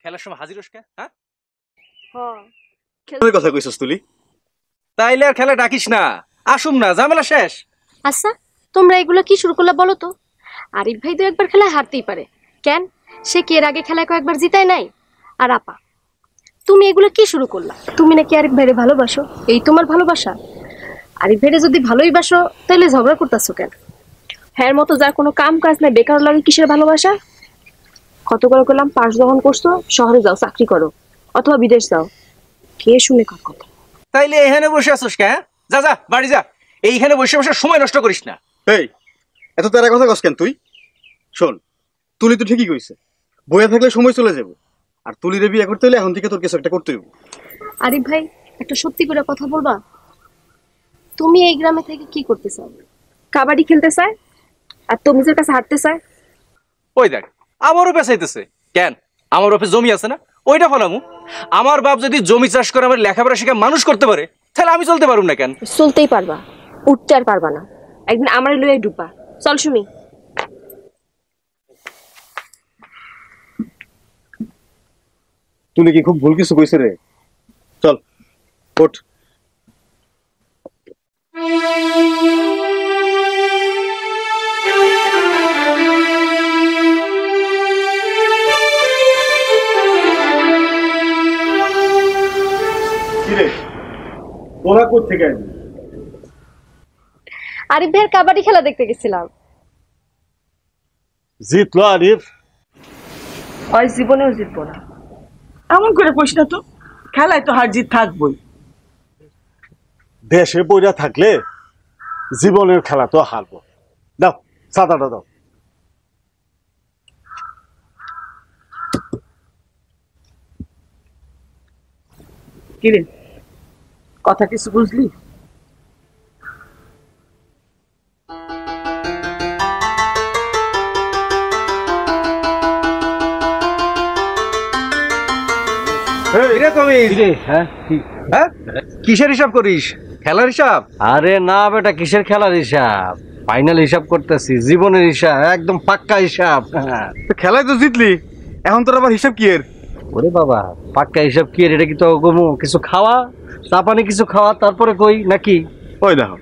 খেলার সময় হাজির হস কে? হ্যাঁ কথা কইছস তুলি? তাইলে আর খেলা ডাকিস না, আসুম না, ঝামেলা শেষ। আচ্ছা তোমরা এগুলো কি শুরু করলা বলো তো? আরিফ ভাই তো একবার খেলায় হারতেই পারে, কেন সে কি এর আগে খেলায় কয়েকবার জিতায় নাই? আর আপা তুমি এগুলো কি শুরু করলা? তুমি নাকি আরিফ ভাইরে ভালোবাসো, এই তোমার ভালোবাসা? আরিফ ভাইরে যদি ভালোই বাসো তাহলে ঝগড়া করতেছো কেন? হ্যার মতো যার কোনো কাম কাজ নাই, বেকার লাগে কিসের ভালোবাসা? কত করে করলাম পাস যখন করছো শহরে যাও চাকরি করো অথবা বিদেশ যাও, কে শুনে কার কথা? তাইলে এখানে বসে আসোস কে? যা যা বাড়ি যা, এইখানে বসে বসে সময় নষ্ট করিস না। এই এত তেরা কথা কস কেন তুই? শোন, তুলি তো ঠিকই কইছে, বইয়া থাকলে সময় চলে যাবে, আর তুলিরে বিয়ে করতে হলে এখন থেকে তোর কিছু একটা করতে হইব। আরিফ ভাই একটা সত্যি করে কথা বলবা, তুমি এই গ্রামে থেকে কি করতে চাও? কাবাডি খেলতে চায় আর তমিজের কাছে হাঁটতে চায়? ওই দেখ আমারও পেছাইতেছে কেন, আমার বাপে জমি আছে না, ওইটা ফলামু। আমার বাপ যদি জমি চাষ করে আমার লেখাপড়া শিখে মানুষ করতে পারে, তাহলে আমি চলতে পারুম না কেন? চলতেই পারবা, উঠতে আর পারবা না। একদিন আমারই লইয়াই ডুববা। চল সুমি। তুলি কি খুব ভুল কিছু কইছে রে? চল ওঠ। ওরা কোত্থেকে আসবে? আরিফ ভাইয়ের কাবাডি খেলা দেখতে গেছিলাম। জিতলো আরিফ? ওই জীবনেও জিতবো না, এমন করে কইস না তো, খেলায় তো হার জিত থাকবই। দেশে বইরা থাকলে জীবনের খেলা তো হারবো। দাও ছাতাটা দাও। কিরে কথা কিছু বুঝলি? কিসের হিসাব করিস? খেলার হিসাব? আরে না বেটা, কিসের খেলার হিসাব? ফাইনাল হিসাব করতেছি, জীবনের হিসাব, একদম পাক্কা হিসাব। খেলায় তো জিতলি, এখন তোর আবার হিসাব কি এর? ওরে বাবা, পাক্কা হিসাব কি? এটা কি তো কিছু খাওয়া, চা পানি কিছু খাওয়া তারপরে কই নাকি? ওই দেখো,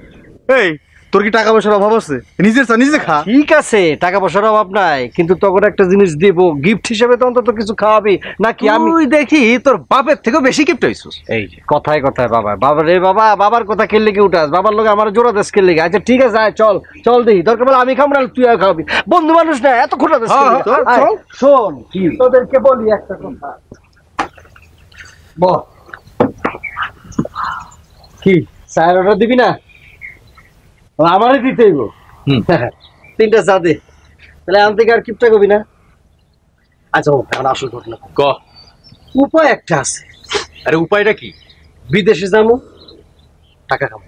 এই তোর কি টাকা পয়সার অভাব আছে? নিজের চা নিজে খা। ঠিক আছে, টাকা পয়সার অভাব নাই, কিন্তু তখন একটা জিনিস দিব গিফট হিসেবে, তো অন্তত কিছু খাওয়াবি নাকি? আমি দেখি তোর বাপের থেকেও বেশি গিফট হইছিস। এই যে কথায় কথায় বাবা বাবা রে বাবা, বাবার কথা খেললে কি উঠাস? বাবার লোক আমার জোড়া দেশ খেললে। আচ্ছা ঠিক আছে, আয় চল চল দেখি, দরকার বলে আমি খাবো না, তুই আর খাবি, বন্ধু মানুষ না এত খোটা দেশ। শোন কি তোদেরকে বলি একটা কথা, বল কি চায়ের অর্ডার দিবি না? আমারই দিতে হইব। তিনটা চা দে, তাহলে আন থেকে আর কিপটা করবি না। আচ্ছা এখন আসল ঘটনা ক। উপায় একটা আছে। আরে উপায়টা কি? বিদেশে যাবো, টাকা খাবো,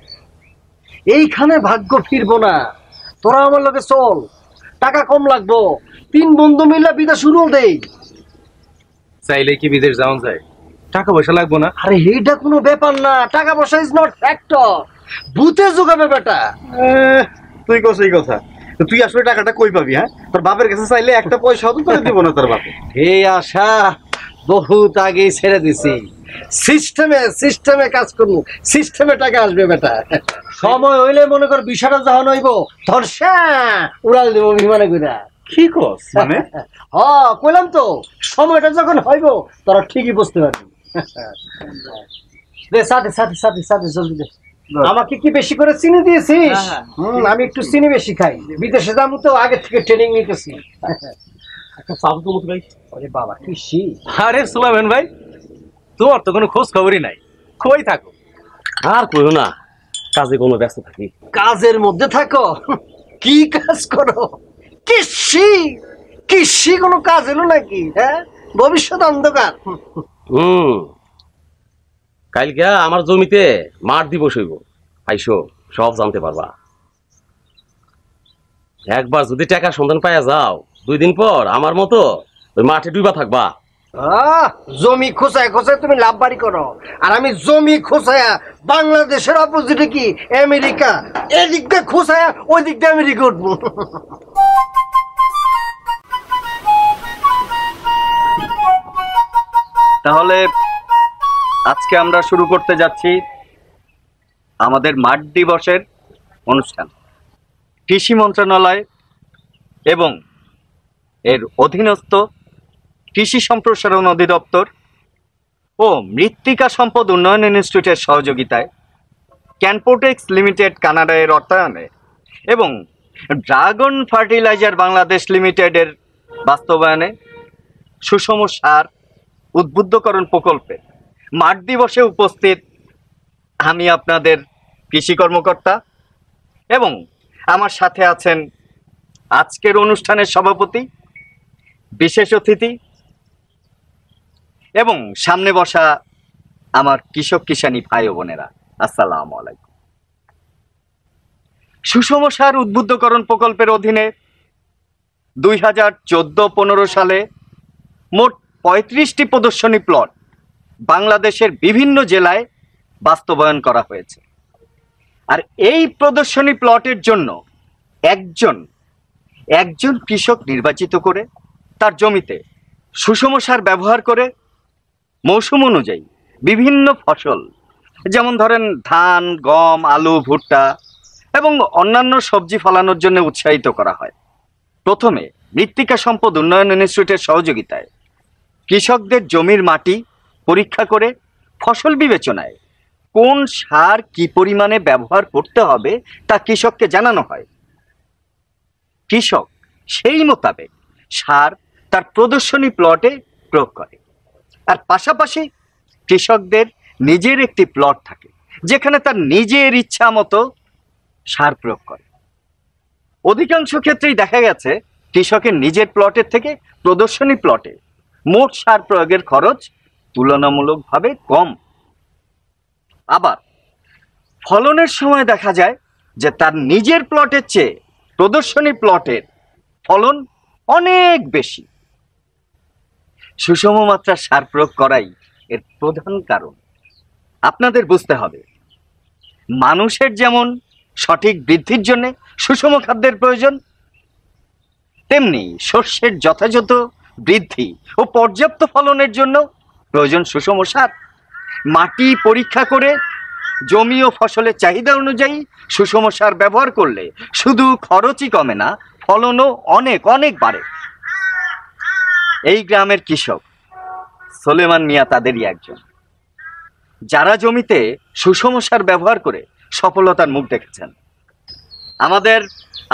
এইখানে ভাগ্য ফিরবো না। তোরা আমার লোকে চল, টাকা কম লাগবো, 3 বন্ধু মিলে বিদেশ শুরু দেই। চাইলে কি বিদেশ যাওয়া যায়? টাকা পয়সা লাগবো না? আরে এইটা কোনো ব্যাপার না, টাকা পয়সা ইজ নট ফ্যাক্টর, ভূতে যোগাবে বেটা। তুই কস এই কথা, তুই আসলে টাকাটা কই পাবি? হ্যাঁ, তোর বাপের কাছে চাইলে একটা পয়সা তো তোরে দিব না তোর বাপে। এই আশা বহুত আগেই ছেড়ে দিছি। সিস্টেমে কাজ করবো, সিস্টেমে টাকা আসবে বেটা। সময় হইলে মনে কর বিষয়টা যখন হইব ধর্ষা উড়াল দেবো বিমানে ঘুরা। কি কস মানে? কইলাম তো, সময়টা যখন হইব তোরা ঠিকই বুঝতে পারবি। সাথে সাথে সাথে সাথে জলদি দে। আমাকে কি বেশি করে চিনি দিয়েছিস? আমি একটু চিনি বেশি খাই, বিদেশে যাবো তো আগে থেকে ট্রেনিং নিতেছি। একটা চাপ তো ভাই। আরে বাবা কি শি! আরে সুলাইমান ভাই, তোমার তো কোনো খোঁজ খবরই নাই, কই থাকো? আর কইও না, কাজে কোনো ব্যস্ত থাকি। কাজের মধ্যে থাকো? কি কাজ করো? কৃষি কোনো কাজ এলো নাকি? হ্যাঁ, ভবিষ্যৎ অন্ধকার। কালকে আমার জমিতে মাঠ দিবস হইব, আইসো সব জানতে পারবা। একবার যদি টাকা সন্ধান পাইয়া যাও, 2 দিন পর আমার মতো ওই মাঠে ডুবা থাকবা। জমি খোঁচায় খোঁচায় তুমি লাভ বাড়ি করো, আর আমি জমি খোঁচায়া বাংলাদেশের অপোজিটে কি আমেরিকা, এদিক দিয়ে খোঁচায়া ওই দিক দিয়ে আমেরিকা উঠবো। তাহলে আজকে আমরা শুরু করতে যাচ্ছি আমাদের মাঠ দিবসের অনুষ্ঠান। কৃষি মন্ত্রণালয় এবং এর অধীনস্থ কৃষি সম্প্রসারণ অধিদপ্তর ও মৃত্তিকা সম্পদ উন্নয়ন ইনস্টিটিউটের সহযোগিতায় ক্যানপোটেক্স লিমিটেড কানাডা এর অর্থায়নে এবং ড্রাগন ফার্টিলাইজার বাংলাদেশ লিমিটেডের বাস্তবায়নে সুষম সার উদ্বুদ্ধকরণ প্রকল্পে মাঠ দিবসে উপস্থিত আমি আপনাদের কৃষি কর্মকর্তা এবং আমার সাথে আছেন আজকের অনুষ্ঠানের সভাপতি, বিশেষ অতিথি এবং সামনে বসা আমার কৃষক কিষানী ভাই ও বোনেরা, আসসালামু আলাইকুম। সুষম সার উদ্বুদ্ধকরণ প্রকল্পের অধীনে 2014-15 সালে মোট 35টি প্রদর্শনী প্লট বাংলাদেশের বিভিন্ন জেলায় বাস্তবায়ন করা হয়েছে। আর এই প্রদর্শনী প্লটের জন্য একজন কৃষক নির্বাচিত করে তার জমিতে সুষম সার ব্যবহার করে মৌসুম অনুযায়ী বিভিন্ন ফসল, যেমন ধরেন ধান, গম, আলু, ভুট্টা এবং অন্যান্য সবজি ফলানোর জন্য উৎসাহিত করা হয়। প্রথমে মৃত্তিকা সম্পদ উন্নয়ন ইনস্টিটিউটের সহযোগিতায় কৃষকদের জমির মাটি পরীক্ষা করে ফসল বিবেচনায় কোন সার কি পরিমাণে ব্যবহার করতে হবে তা কৃষককে জানানো হয়। কৃষক সেই মোতাবেক সার তার প্রদর্শনী প্লটে প্রয়োগ করে। আর পাশাপাশি কৃষকদের নিজের একটি প্লট থাকে যেখানে তার নিজের ইচ্ছা মতো সার প্রয়োগ করে। অধিকাংশ ক্ষেত্রেই দেখা গেছে কৃষকের নিজের প্লটের থেকে প্রদর্শনী প্লটে মোট সার প্রয়োগের খরচ তুলনামূলকভাবে কম। আবার ফলনের সময় দেখা যায় যে তার নিজের প্লটের চেয়ে প্রদর্শনী প্লটের ফলন অনেক বেশি। সুষম মাত্রার সার প্রয়োগ করাই এর প্রধান কারণ। আপনাদের বুঝতে হবে, মানুষের যেমন সঠিক বৃদ্ধির জন্য সুষম খাদ্যের প্রয়োজন, তেমনি শস্যের যথাযথ বৃদ্ধি ও পর্যাপ্ত ফলনের জন্য প্রয়োজন সুষম সার। মাটি পরীক্ষা করে জমি ও ফসলের চাহিদা অনুযায়ী সুষম সার ব্যবহার করলে শুধু খরচই কমে না, ফলনও অনেক অনেক বাড়ে। এই গ্রামের কৃষক সোলেমান মিয়া তাদেরই একজন, যারা জমিতে সুষম সার ব্যবহার করে সফলতার মুখ দেখেছেন। আমাদের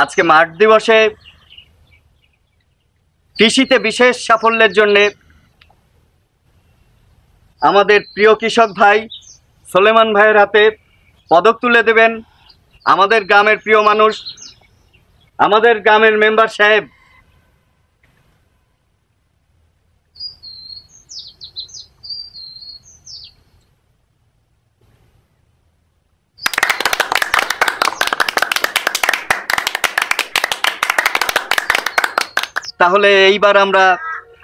আজকে মাঠ দিবসে কৃষিতে বিশেষ সাফল্যের জন্য আমাদের প্রিয় কৃষক ভাই সোলেমান ভাইয়ের হাতে পদক তুলে দেবেন আমাদের গ্রামের প্রিয় মানুষ, আমাদের গ্রামের মেম্বার সাহেব। তাহলে এইবার আমরা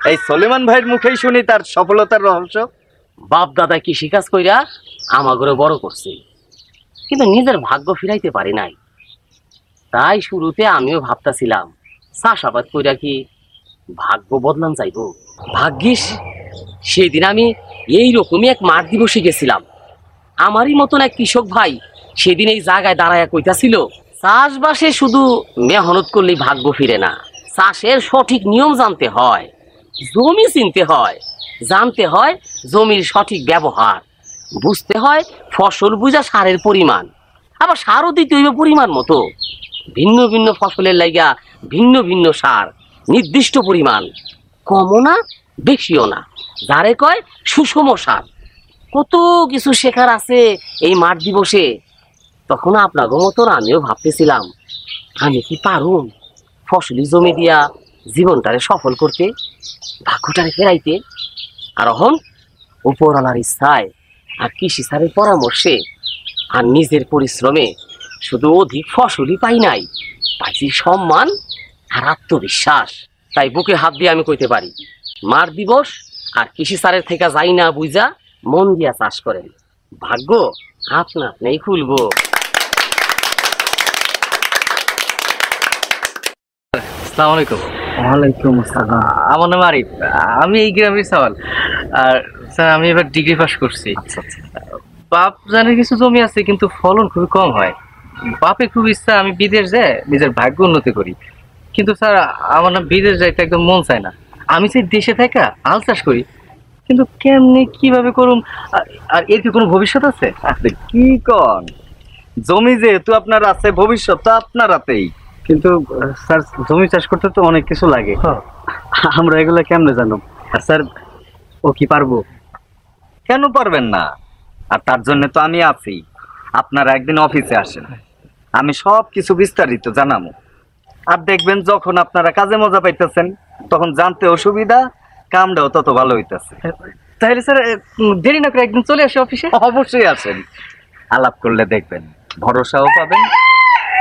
এই সোলেমান ভাইয়ের মুখেই শুনি তার সফলতার রহস্য। বাপ দাদা কৃষিকাজ কইরা আমাগরে বড় করছে, কিন্তু নিজের ভাগ্য ফিরাইতে পারি নাই। তাই শুরুতে আমিও ভাবতাছিলাম চাষাবাদ কইরা কি ভাগ্য বদলান যাইব। ভাগ্যিস সেই দিন আমি এইরকমই এক মাঠ দিবসে গেছিলাম। আমারই মতন এক কৃষক ভাই সেদিন এই জায়গায় দাঁড়ায়া কইতাছিল, চাষবাসে শুধু মেহনত করলেই ভাগ্য ফিরে না, চাষের সঠিক নিয়ম জানতে হয়, জমি চিনতে হয়, জানতে হয় জমির সঠিক ব্যবহার, বুঝতে হয় ফসল বুঝা সারের পরিমাণ, আবার সারও দিতে হইবে পরিমাণ মতো। ভিন্ন ভিন্ন ফসলের লাইগা ভিন্ন ভিন্ন সার, নির্দিষ্ট পরিমাণ, কমও না বেশিও না, যারে কয় সুষম সার। কত কিছু শেখার আছে এই মাঠ দিবসে। তখন আপনাদের মতন আমিও ভাবতেছিলাম, আমি কি পারুম ফসলি জমি দিয়া জীবনটারে সফল করতে, ভাগ্যটারে ফেরাইতে। আর এখন উপরওয়ালার ইচ্ছায় আর কৃষি স্যারের পরামর্শে আর নিজের পরিশ্রমে শুধু অধিক ফসলই পাই নাই, পাইছি সম্মান আর আত্মবিশ্বাস। তাই বুকে হাত দিয়ে আমি কইতে পারি, মাঠ দিবস আর কৃষি স্যারের থেকে যাই না বুঝা মন দিয়া চাষ করেন, ভাগ্য আপনা আপনি খুলবো। আসসালামু আলাইকুম। ওয়ালাইকুম আসসালাম। আমার নাম আরিফ, আমি এই গ্রামের সওয়াল। আর স্যার আমি এবার ডিগ্রি পাস করছি। আচ্ছা আচ্ছা। বাপ জানের কিছু জমি আছে কিন্তু ফলন খুবই কম হয়। বাপে খুব ইচ্ছা আমি বিদেশ যাই নিজের ভাগ্য উন্নতি করি, কিন্তু স্যার আমার না বিদেশ যাইতে একদম মন চায় না। আমি সেই দেশে থাকা আল চাষ করি, কিন্তু কেমনে কিভাবে করুম, আর এর কি কোনো ভবিষ্যৎ আছে? আরে কি কন, জমি যেহেতু আপনার আছে, ভবিষ্যৎ তো আপনার হাতেই। কিন্তু স্যার জমি চাষ করতে তো অনেক কিছু লাগে, আমরা এগুলা কেমনে জানো? আর স্যার ও কি পারবো? কেন পারবেন না? আর তার জন্য তো আমি আছি। আপনারা একদিন অফিসে আসেন, আমি সব কিছু বিস্তারিত জানাবো। আর দেখবেন যখন আপনারা কাজে মজা পাইতেছেন তখন জানতে অসুবিধা, কামটাও তত ভালো হইতেছে। তাহলে স্যার দেরি না করে একদিন চলে আসি অফিসে। অবশ্যই আসেন, আলাপ করলে দেখবেন ভরসাও পাবেন,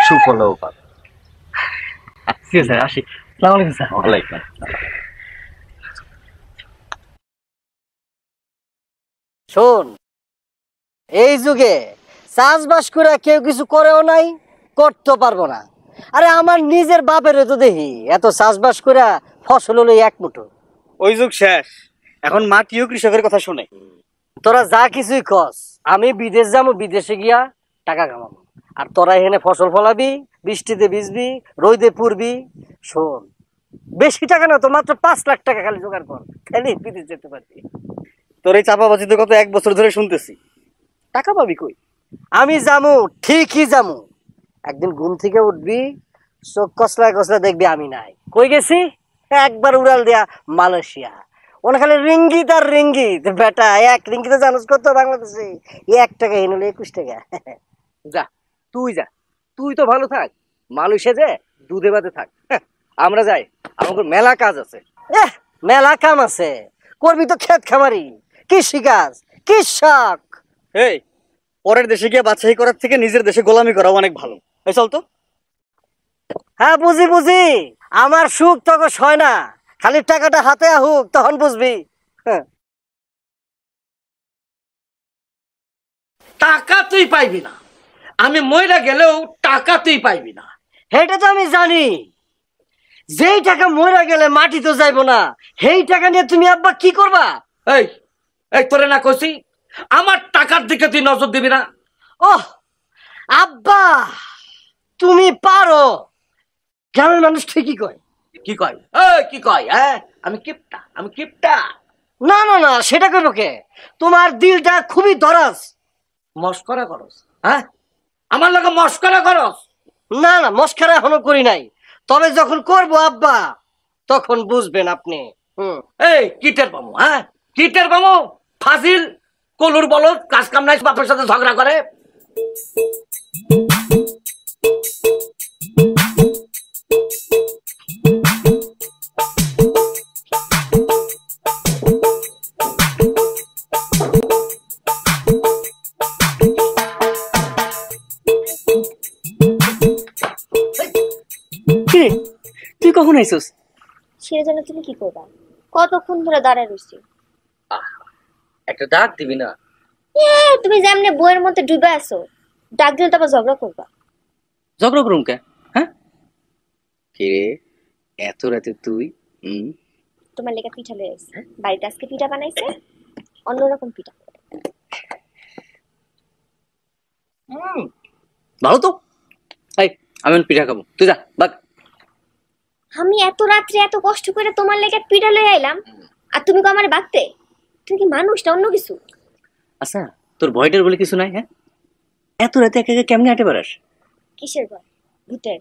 সুফলও পাবেন। ঠিক আছে স্যার, আসি। আসসালামু আলাইকুম স্যার। ওয়ালাইকুম। শোন, এই যুগে চাষবাস করে কেউ কিছু করেও নাই, করতে পারবো না। আরে আমার নিজের বাপের তো দেখি এত চাষবাস করে ফসল হলো এক মুঠো। ওই যুগ শেষ, এখন মাটিও কৃষকের কথা শুনে। তোরা যা কিছুই কস, আমি বিদেশ যাবো, বিদেশে গিয়া টাকা কামাবো, আর তোরা এখানে ফসল ফলাবি, বৃষ্টিতে ভিজবি, রোদে পুড়বি। শোন, বেশি টাকা না তো, মাত্র 5 লাখ টাকা খালি জোগাড় কর, খালি বিদেশ যেতে পারবি। তোর এই চাপাবাজি তো গত 1 বছর ধরে শুনতেছি, টাকা পাবি কই? আমি যামু, ঠিকই যামু। একদিন ঘুম থেকে উঠবি, চোখ কসলা কসলা দেখবি আমি নাই। কই গেছি? একবার উড়াল দেয়া মালয়েশিয়া। ওখানে রিঙ্গিত আর রিঙ্গিত, বেটা 1 রিঙ্গিতে জানোস কত বাংলাদেশে? 1 টাকা এনে 21 টাকা। যা, তুই যা, তুই তো ভালো থাক, মালয়েশিয়া যে দুধে ভাতে থাক। আমরা যাই, আমাদের মেলা কাজ আছে। মেলা কাম আছে, করবি তো ক্ষেত খামারি, কৃষি কাজ, কৃষক। এই পরের দেশে গিয়ে বাছাই করার থেকে নিজের দেশে গোলামি করা অনেক ভালো। এই চল তো। হ্যাঁ বুঝি বুঝি, আমার সুখ তখন হয় না, খালি টাকাটা হাতে আহুক তখন বুঝবি। টাকা তুই পাইবি না, আমি মইরা গেলেও টাকা তুই পাইবি না। সেইটা তো আমি জানি, যেই টাকা মরে গেলে মাটি তো যাইবো না, সেই টাকা নিয়ে তুমি আব্বা কি করবা? এই এই তোরে না কইছি আমার টাকার দিকে তুই নজর দিবি না। ওহ আব্বা, তুমি পারো। গ্রামের মানুষ ঠিকই কয়। কি কয়? এই কি কয়? হ্যাঁ আমি কিপটা, আমি কিপটা। না না না, সেটা করবো কে? তোমার দিলটা খুবই দরাজ। মস্করা করস? হ্যাঁ আমার লাগে মস্করা করস? না না, মস্কারা এখনো করি নাই, তবে যখন করবো আব্বা তখন বুঝবেন আপনি। এই কিটের বামু, হ্যাঁ কিটের বামু, ফাজিল কলুর বলদ, কাজ কাম নাই, বাপের সাথে ঝগড়া করে। তুই কখন আইসস? সেটা জানো তুমি কি করবা? কতক্ষণ ধরে দাঁড়ায় রইছি। একটা ডাক দিবি না? তুমি যেমনে বইয়ের মধ্যে ডুবে আছো, ডাক দিলে তো আবার ঝগড়া করবা। ঝগড়া করুম কে? হ্যাঁ কি রে, এত রাতে তুই? তোমার লেগে পিঠা লয়ে আসছে, বাড়িতে আজকে পিঠা বানাইছে, অন্যরকম পিঠা। ভালো তো। এই আমি পিঠা খাবো, তুই যা বাক। আমি এত রাত্রে এত কষ্ট করে তোমার লেগে পিঠা লয়ে আইলাম, আর তুমি কো আমারে বাকতে? তুমি কি মানুষ না অন্য কিছু? আচ্ছা তোর ভয়টার বলে কিছু নাই? হ্যাঁ এত রাতে একা একা কেমনে হাঁটে বেড়াস? কিসের ভয়? ভূতের।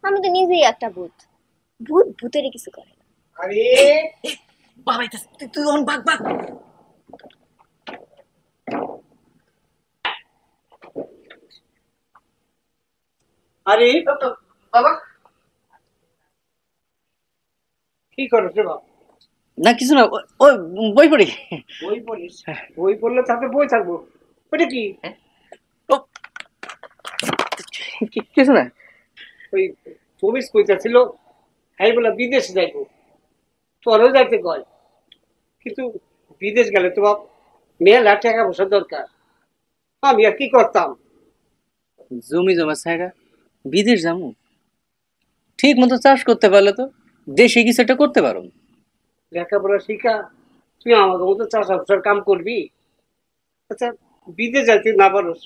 আমি তো নিজেই একটা ভূত, ভূত ভূতেরই কিছু করে না। আরে বাবা তুই অন বাক বাক। আরে বাবা কি করছ রে বাবা? না কিছু না, ওই বই পড়ি। বই পড়িস? বই পড়লে তাতে বই থাকবো, ওটা কি? কিছু না, ওই চব্বিশ পয়সা ছিল, হ্যাঁ বলে বিদেশে যাইবো, তোরও যাইতে কয়, কিন্তু বিদেশ গেলে তো বাপ মেলা টাকা পয়সা দরকার, আমি আর কি করতাম? জমি জমা ছাড়া বিদেশ যাবো? ঠিক মতো চাষ করতে পারলে তো দেশে কিছু একটা করতে পারো। লেখাপড়া শিখা তুই আমাকে মতো চাষা ফুসার কাম করবি? আচ্ছা, বিদেশ যাইতে না পারস,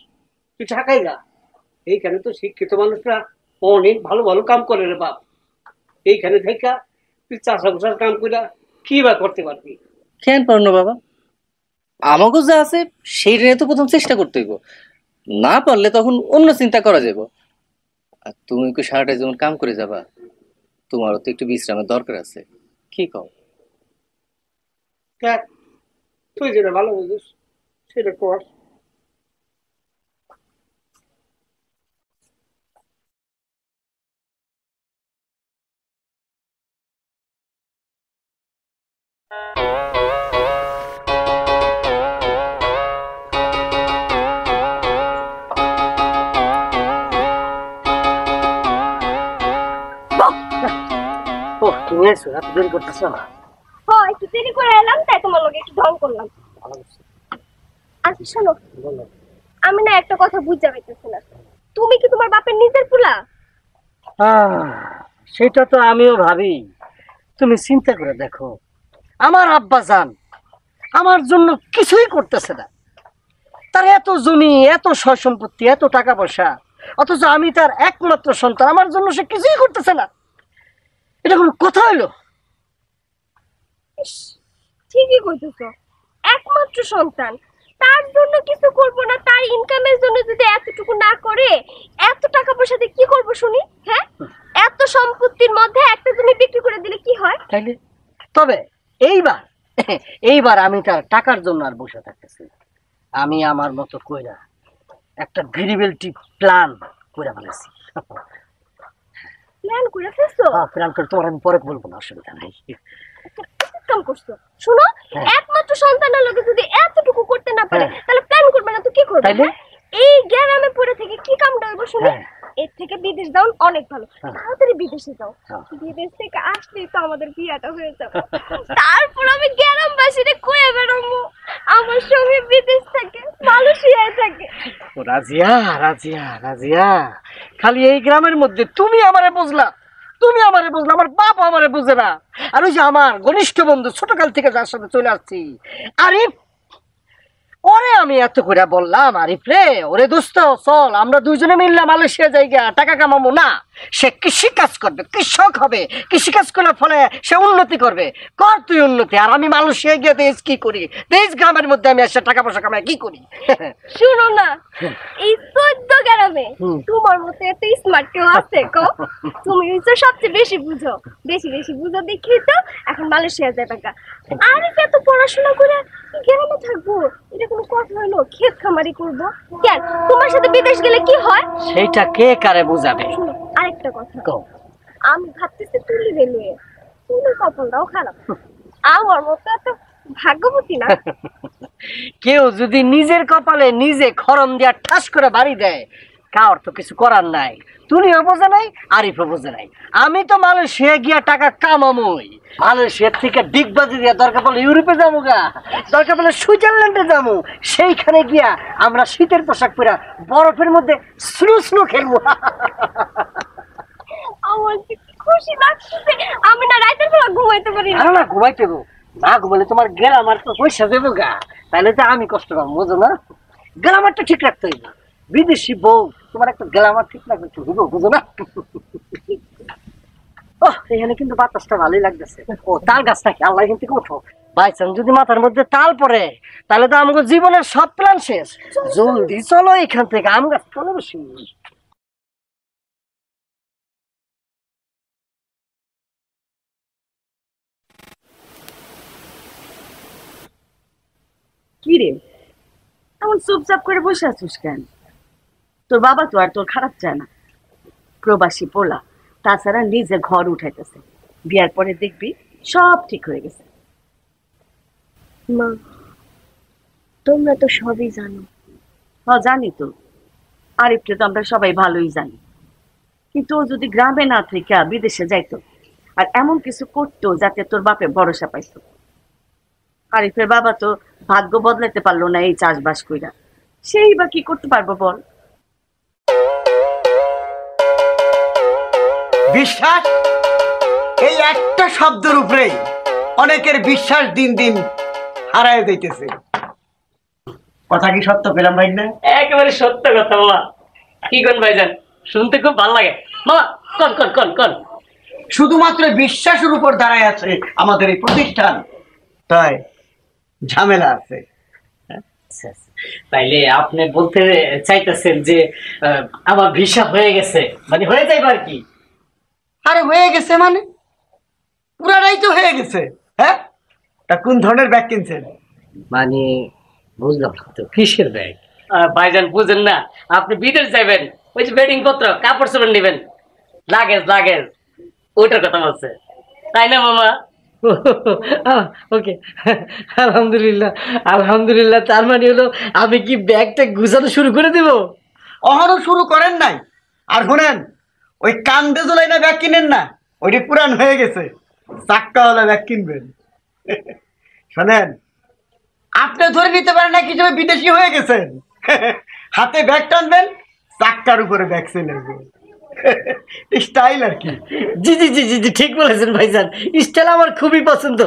তুই ঢাকায় যা। এইখানে তো শিক্ষিত মানুষরা অনেক ভালো ভালো কাম করে রে বাপ। এইখানে থেকে তুই চাষা ফুসার কাম করে কি বা করতে পারবি? কেন পারো না বাবা? আমাকে যা আছে সেইটা নিয়ে তো প্রথম চেষ্টা করতে হইব, না পারলে তখন অন্য চিন্তা করা যাব। আর তুমি কি সারাটা যেমন কাম করে যাবা, তোমারও তো একটু বিশ্রামের দরকার আছে, কি কও? দেখ, তুই যেটা ভালো বুঝিস সেটা কর। ও তুমি এসো, এত দেরি করতেছো না? হ্যাঁ, একটু দেরি করে এলাম তাই তোমার লগে একটু ঢং করলাম। আচ্ছা শোনো, আমি না একটা কথা বুঝতে পারতেছি না, তুমি কি তোমার বাপের নিজের পোলা? সেটা তো আমিও ভাবি। তুমি চিন্তা করে দেখো, আমার আব্বা জান আমার জন্য কিছুই করতেছে না। তার এত জমি, এত সয় সম্পত্তি, এত টাকা পয়সা, অথচ আমি তার একমাত্র সন্তান, আমার জন্য সে কিছুই করতেছে না। এটা কোনো কথা হইলো? ঠিকই কইতেছো, একমাত্র সন্তান, তার জন্য কিছু করব না, তার ইনকামের জন্য যদি এতটুকু না করে, এত টাকা পয়সা দিয়ে কি করব শুনি? হ্যাঁ, এত সম্পত্তির মধ্যে একটা জমি বিক্রি করে দিলে কি হয়? তাইলে তবে এইবার আমি তার টাকার জন্য আর বসে থাকতেছি। আমি আমার মতো কইরা একটা ভেরিয়েবলটি প্ল্যান করে ফেলেছি। প্ল্যান করে ফেলছো? হ্যাঁ, প্ল্যান করে তোমার আমি পরে বলবো না, অসুবিধা নাই। কাম করছো। শুনো, একমাত্র সন্তানের লগে যদি এতটুকু করতে না পারে, তাহলে প্ল্যান করবে না তো কি করবে? তাইলে এই গ্রামে পড়ে থেকে কি কামটা হইব শুনি? এর থেকে বিদেশ যাও অনেক ভালো, তাড়াতাড়ি বিদেশে যাও। বিদেশ থেকে আসলেই তো আমাদের বিয়াটা হয়ে যাবে, তারপর আমি গ্রামবাসীরে কয়ে বেড়াবো আমার স্বামী বিদেশ থেকে মালয়েশিয়ায় থাকে। রাজিয়া, রাজিয়া, রাজিয়া, খালি এই গ্রামের মধ্যে তুমি আমারে বুঝলা, আমার বাপ আমারে বুঝে না। আর ওই যে আমার ঘনিষ্ঠ বন্ধু ছোটকাল থেকে যার সাথে চলে আসছি, আরিফ, ওরে আমি এত করে বললাম, আরিফ রে, ওরে দোস্ত চল আমরা দুইজনে মিললাম মালয়েশিয়া জায়গা, টাকা কামাবো না। সে কৃষি কাজ করবে, কৃষক হবে, কৃষি কাজ করার ফলে সে উন্নতি করবে। কর তুই উন্নতি, আর আমি মালয়েশিয়া গিয়ে দেশ কি করি, দেশ গ্রামের মধ্যে আমি এসে টাকা পয়সা কামাই কি করি? শুনো না, এই 14 গ্রামে তোমার মতো এত স্মার্ট কেউ আছে? কো, তুমি তো সবচেয়ে বেশি বুঝো, বেশি বুঝো দেখি তো এখন মালয়েশিয়া যাবে। আরিফ এত পড়াশোনা করে গ্রামে থাকবো, এটা কোনো কথা হলো? ক্ষেত খামারি করবো কেন? তোমার সাথে বিদেশ গেলে কি হয় সেইটা কে কারে বুঝাবে? শুনো, আরেকটা কথা, আমি ভাবতেছি তুলি রেলওয়ে, তুলির কপালটাও খারাপ, আমার মতো এত ভাগ্যবতী না। কেউ যদি নিজের কপালে নিজে খরম দিয়া ঠাস করে বাড়ি দেয়, কার তো কিছু করার নাই। তুমিও বোঝে নাই, আরিফও বোঝে নাই। আমি তো মালয়েশিয়া গিয়া টাকা কামামই, মালয়েশিয়ার থেকে ডিগবাজি দিয়া দরকার পড়লে ইউরোপে যাবো গা, দরকার পড়লে সুইজারল্যান্ডে যাবো। সেইখানে গিয়া আমরা শীতের পোশাক পরে বরফের মধ্যে স্নো খেলবো। আমার খুশি লাগছে, আমি না রাতের বেলা ঘুমাইতে পারি না। না ঘুমাইতে গো, না ঘুমালে তোমার গ্রামার তো পয়সা দেবো গা, তাহলে তো আমি কষ্ট পাবো, বুঝো না? গ্রামারটা ঠিক রাখতে হইবে, বিদেশি বউ তোমার একটা গ্রামার ঠিক রাখবে, বুঝো না? এখানে কিন্তু বাতাসটা ভালোই লাগতেছে। ও তাল গাছটা কি আল্লাহ কিন্তু কোথাও বাইচান যদি মাথার মধ্যে তাল পড়ে, তাহলে তো আমাকে জীবনের সব প্ল্যান শেষ। জলদি চলো এখান থেকে, আম গাছ চলো বেশি। কি রে, এমন চুপচাপ করে বসে আছিস কেন? তোর বাবা তো আর তোর খারাপ চায় না, প্রবাসী পোলা, তাছাড়া নিজে ঘর উঠাইতেছে, বিয়ার পরে দেখবি সব ঠিক হয়ে গেছে। মা, তোমরা তো সবই জানো। হ্যাঁ জানি তো, আরিফকে তো আমরা সবাই ভালোই জানি, কিন্তু ও যদি গ্রামে না থেকে বিদেশে যাইতো আর এমন কিছু করতো যাতে তোর বাপে ভরসা পাইতো। আরিফের বাবা তো ভাগ্য বদলাতে পারলো না এই চাষবাস কইরা, সেই বা কি করতে পারবো বল? বিশ্বাস, এই একটা শব্দের উপরেই অনেকের বিশ্বাস দিন দিন হারায় যাইতেছে। কথা কি সত্য পেলাম ভাই না? একেবারে সত্য কথা মামা। কি কোন ভাইজান, শুনতে খুব ভালো লাগে মামা। কোন কোন কোন কোন শুধুমাত্র বিশ্বাসের উপর দাঁড়ায় আছে আমাদের এই প্রতিষ্ঠান, তাই ঝামেলা আছে। তাইলে আপনি বলতে চাইতেছেন যে আমার ভিসা হয়ে গেছে, মানে হয়ে যাইব আর কি? আরে হয়ে গেছে মানে পুরাটাই তো হয়ে গেছে। হ্যাঁ, তা কোন ধরনের ব্যাগ কিনছেন? মানে বুঝলাম না তো, কিসের ব্যাগ? ভাইজান বুঝেন না, আপনি বিদেশ যাবেন, ওই যে বেডিং পত্র, কাপড় চোপড় নেবেন, লাগেজ লাগেজ, ওইটার কথা বলছে, তাই না মামা? ওকে, আলহামদুলিল্লাহ আলহামদুলিল্লাহ। তার মানে হলো আমি কি ব্যাগটা গুছানো শুরু করে দেব? অহরও শুরু করেন নাই। আর শোনেন, ওই কান্দে জোলাই না ব্যাগ কিনেন না, ওইটি পুরান হয়ে গেছে, চাক্কাওয়ালা ব্যাগ কিনবেন। শোনেন, আপনি ধরে নিতে পারেন না কি যে বিদেশি হয়ে গেছেন। হাতে ব্যাগ টানবেন, চাক্কার উপরে ব্যাগ চলে আসবে, স্টাইল আর কি। জি জি জি জি জি, ঠিক বলেছেন ভাইজান, স্টাইল আমার খুবই পছন্দ।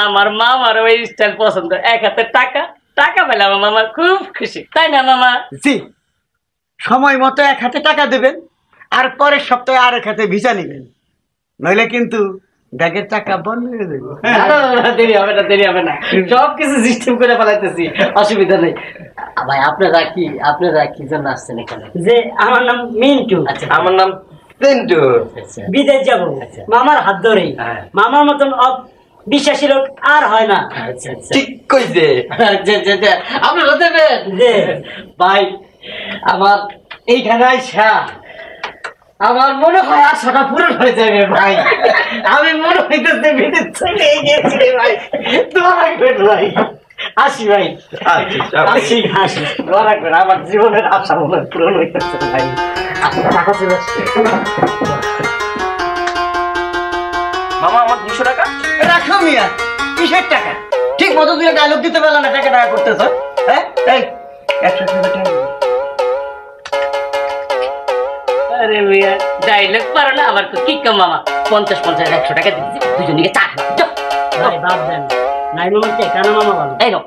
আমার মামার ওই স্টাইল পছন্দ। এক হাতে টাকা, টাকা পেলে আমার মামা খুব খুশি, তাই না মামা? জি, সময় মতো এক হাতে টাকা দেবেন, আর পরের সপ্তাহে আর এক হাতে ভিসা নেবেন, নইলে কিন্তু ব্যাগের টাকা বন্ধ হয়ে যাবে। দেরি হবে না, দেরি হবে না, সবকিছু সিস্টেম করে ফেলাইতেছি, অসুবিধা নেই। ভাই আপনারা কি জন্য আসছেন এখানে? যে আমার নাম মিন্টু। আচ্ছা, আমার নাম পিন্টু। বিদেশ যাব মামার হাত ধরেই। মামার মতন বিশ্বাসী লোক আর হয় না। ঠিক কইছে। আপনারা দেবেন ভাই? আমার এইখানে আইসা আমার মনে হয় আশাটা পূরণ হয়ে যাবে ভাই। আমি মনে হইতেছে বিদেশ চলে গেছি ভাই। দোয়া রাখবেন ভাই। আসি ভাই, আসি আসি, দোয়া রাখবেন। আমার জীবনের আশা মনে হয় পূরণ হইতেছে ভাই। টাকা চলে আসছে। মামা আমার 200 টাকা রাখো মিয়া, কিসের টাকা? ঠিক মতো তুই ডায়লগ দিতে পারলা না, টাকা টাকা করতেছ। হ্যাঁ, এই 100 টাকা। আরে মিয়া, ডাইলগ পারো না আবার কি কম মামা? 50 100 টাকা দিচ্ছি, দুজনকে চা ভাই বাদ দেন, নাই মামার চেয়ে কানা মামা ভালো। এই নাও।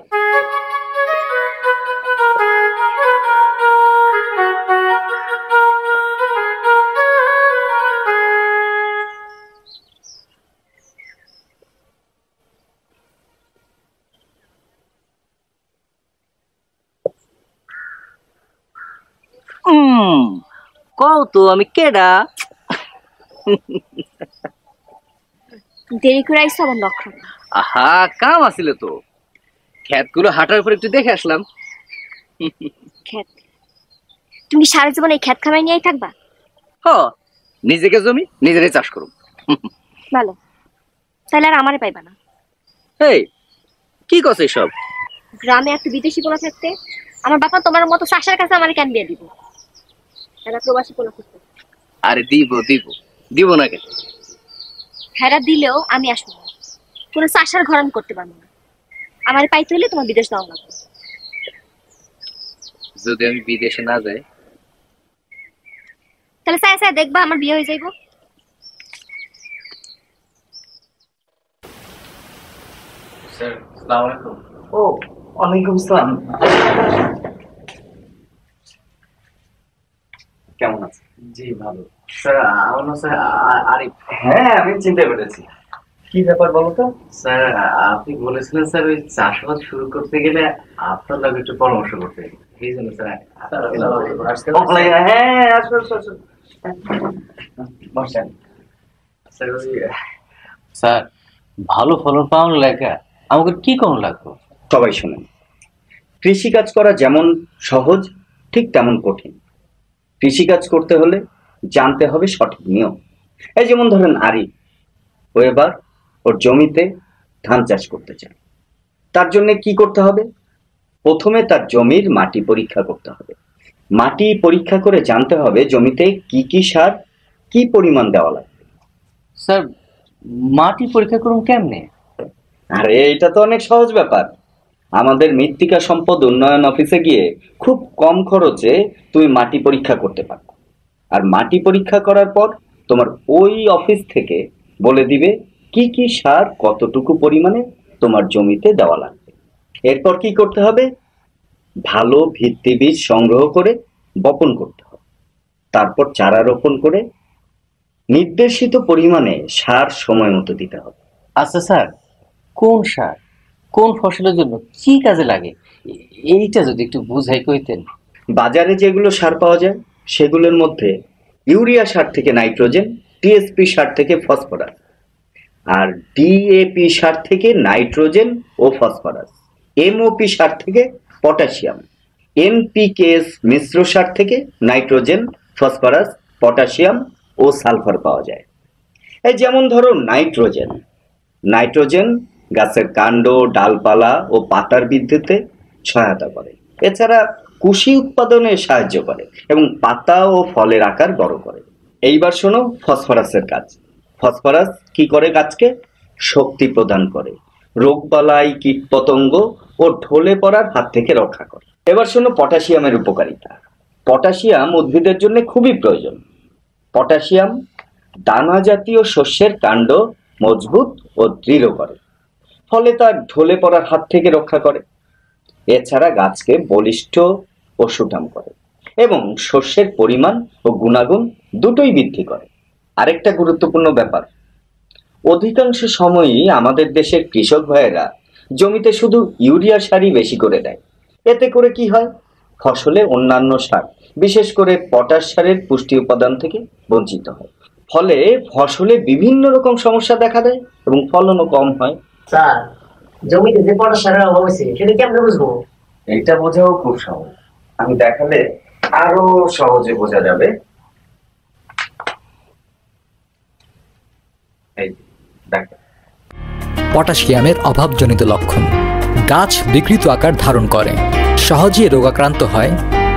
কও তো আমি কেডা? দেরি করে আইসা আমার লক্ষ্য। আহা, কাম আছিল তো, ক্ষেতগুলো হাঁটার উপর একটু দেখে আসলাম। ক্ষেত? তুমি সারা জীবন এই ক্ষেত খামাই নিয়েই থাকবা? হ, নিজেকে জমি নিজেরাই চাষ করুম। ভালো, তাহলে আর আমারে পাইবা না। এই কি কছে সব? গ্রামে একটা বিদেশি পোলা থাকতে আমার বাবা তোমার মতো চাষার কাছে আমার কেন বিয়ে দিব? এরা প্রবাসী পোলা থাকতে। আরে দিব দিব দিব না কেন? হেরা দিলেও আমি আসবো না, কোনো চাষার ঘর আমি করতে পারবো না। আমার পাইতে হলে তোমার বিদেশ যাওয়া লাগবে। যদি আমি বিদেশে না যাই তাহলে চাই চাই দেখবা আমার বিয়ে হয়ে যাইব। স্যার, আসসালামু আলাইকুম। ও, ওয়ালাইকুম আসসালাম। কেমন আছেন? জি ভালো। স্যার, আমার নাম স্যার আরিফ। হ্যাঁ, আমি চিন্তা করেছি। কি ব্যাপার বলো তো? স্যার, আপনি বলেছিলেন স্যার ওই চাষাবাদ শুরু করতে গেলে আপনার লাগে একটু পরামর্শ করতে, এই জন্য স্যার। হ্যাঁ, আসো আসো আসো, বসেন। স্যার, ভালো ফলন পাওয়ার লেখা আমাকে কি কোন লাগবে? সবাই শোনেন, কৃষিকাজ করা যেমন সহজ ঠিক তেমন কঠিন। কৃষিকাজ করতে হলে জানতে হবে সঠিক নিয়ম। এই যেমন ধরেন আরিফ, ও এবার ওর জমিতে ধান চাষ করতে চায়। তার জন্য কি করতে হবে? প্রথমে তার জমির মাটি পরীক্ষা করতে হবে। মাটি পরীক্ষা করে জানতে হবে জমিতে কি কি সার কি পরিমাণ দেওয়া লাগবে। স্যার, মাটি পরীক্ষা করুন কেমনে? আরে এটা তো অনেক সহজ ব্যাপার। আমাদের মৃত্তিকা সম্পদ উন্নয়ন অফিসে গিয়ে খুব কম খরচে তুমি মাটি পরীক্ষা করতে পারো। আর মাটি পরীক্ষা করার পর তোমার ওই অফিস থেকে বলে দিবে কি কি সার কতটুকু পরিমাণে তোমার জমিতে দেওয়া লাগবে। এরপর কি করতে হবে? ভালো ভিত্তি বীজ সংগ্রহ করে বপন করতে হবে। তারপর চারা রোপণ করে নির্দেশিত পরিমাণে সার সময় মতো দিতে হবে। আচ্ছা স্যার, কোন সার কোন ফসলের জন্য কি কাজে লাগে এইটা যদি একটু বুঝাই কইতেন। বাজারে যেগুলো সার পাওয়া যায় সেগুলোর মধ্যে ইউরিয়া সার থেকে নাইট্রোজেন, টিএসপি সার থেকে ফসফরাস, আর ডিএপি সার থেকে নাইট্রোজেন ও ফসফরাস, এমওপি সার থেকে পটাশিয়াম, এনপিকেএস মিশ্র সার থেকে নাইট্রোজেন, ফসফরাস, পটাশিয়াম ও সালফার পাওয়া যায়। এই যেমন ধরো নাইট্রোজেন গাছের কাণ্ড, ডালপালা ও পাতার বৃদ্ধিতে সহায়তা করে। এছাড়া কুশি উৎপাদনে সাহায্য করে এবং পাতা ও ফলের আকার বড় করে। এইবার শোনো ফসফরাসের কাজ। ফসফরাস কি করে? গাছকে শক্তি প্রদান করে, রোগবালাই, কীটপতঙ্গ ও ঢলে পড়ার হাত থেকে রক্ষা করে। এবার শোনো পটাশিয়ামের উপকারিতা। পটাশিয়াম উদ্ভিদের জন্য খুবই প্রয়োজন। পটাশিয়াম দানা জাতীয় শস্যের কাণ্ড মজবুত ও দৃঢ় করে, ফলে তার ঢলে পড়ার হাত থেকে রক্ষা করে। এছাড়া গাছকে বলিষ্ঠ ও সুঠাম করে এবং শস্যের পরিমাণ ও গুণাগুণ দুটোই বৃদ্ধি করে। আরেকটা গুরুত্বপূর্ণ ব্যাপার, অধিকাংশ সময়ই আমাদের দেশের কৃষক ভাইয়েরা জমিতে শুধু ইউরিয়া সারই বেশি করে দেয়। এতে করে কি হয়? ফসলে অন্যান্য সার, বিশেষ করে পটাশ সারের পুষ্টি উপাদান থেকে বঞ্চিত হয়। ফলে ফসলে বিভিন্ন রকম সমস্যা দেখা দেয় এবং ফলনও কম হয়। স্যার, জমিতে যে পটাশ সারের অভাব হয়েছে সেটা কেমন বুঝবো? এটা বোঝাও খুব সহজ, আমি দেখালে আরো সহজে বোঝা যাবে। এই দেখো, পটাশিয়ামের অভাবজনিত লক্ষণ: গাছ বিকৃত আকার ধারণ করে, সহজে রোগাক্রান্ত হয়,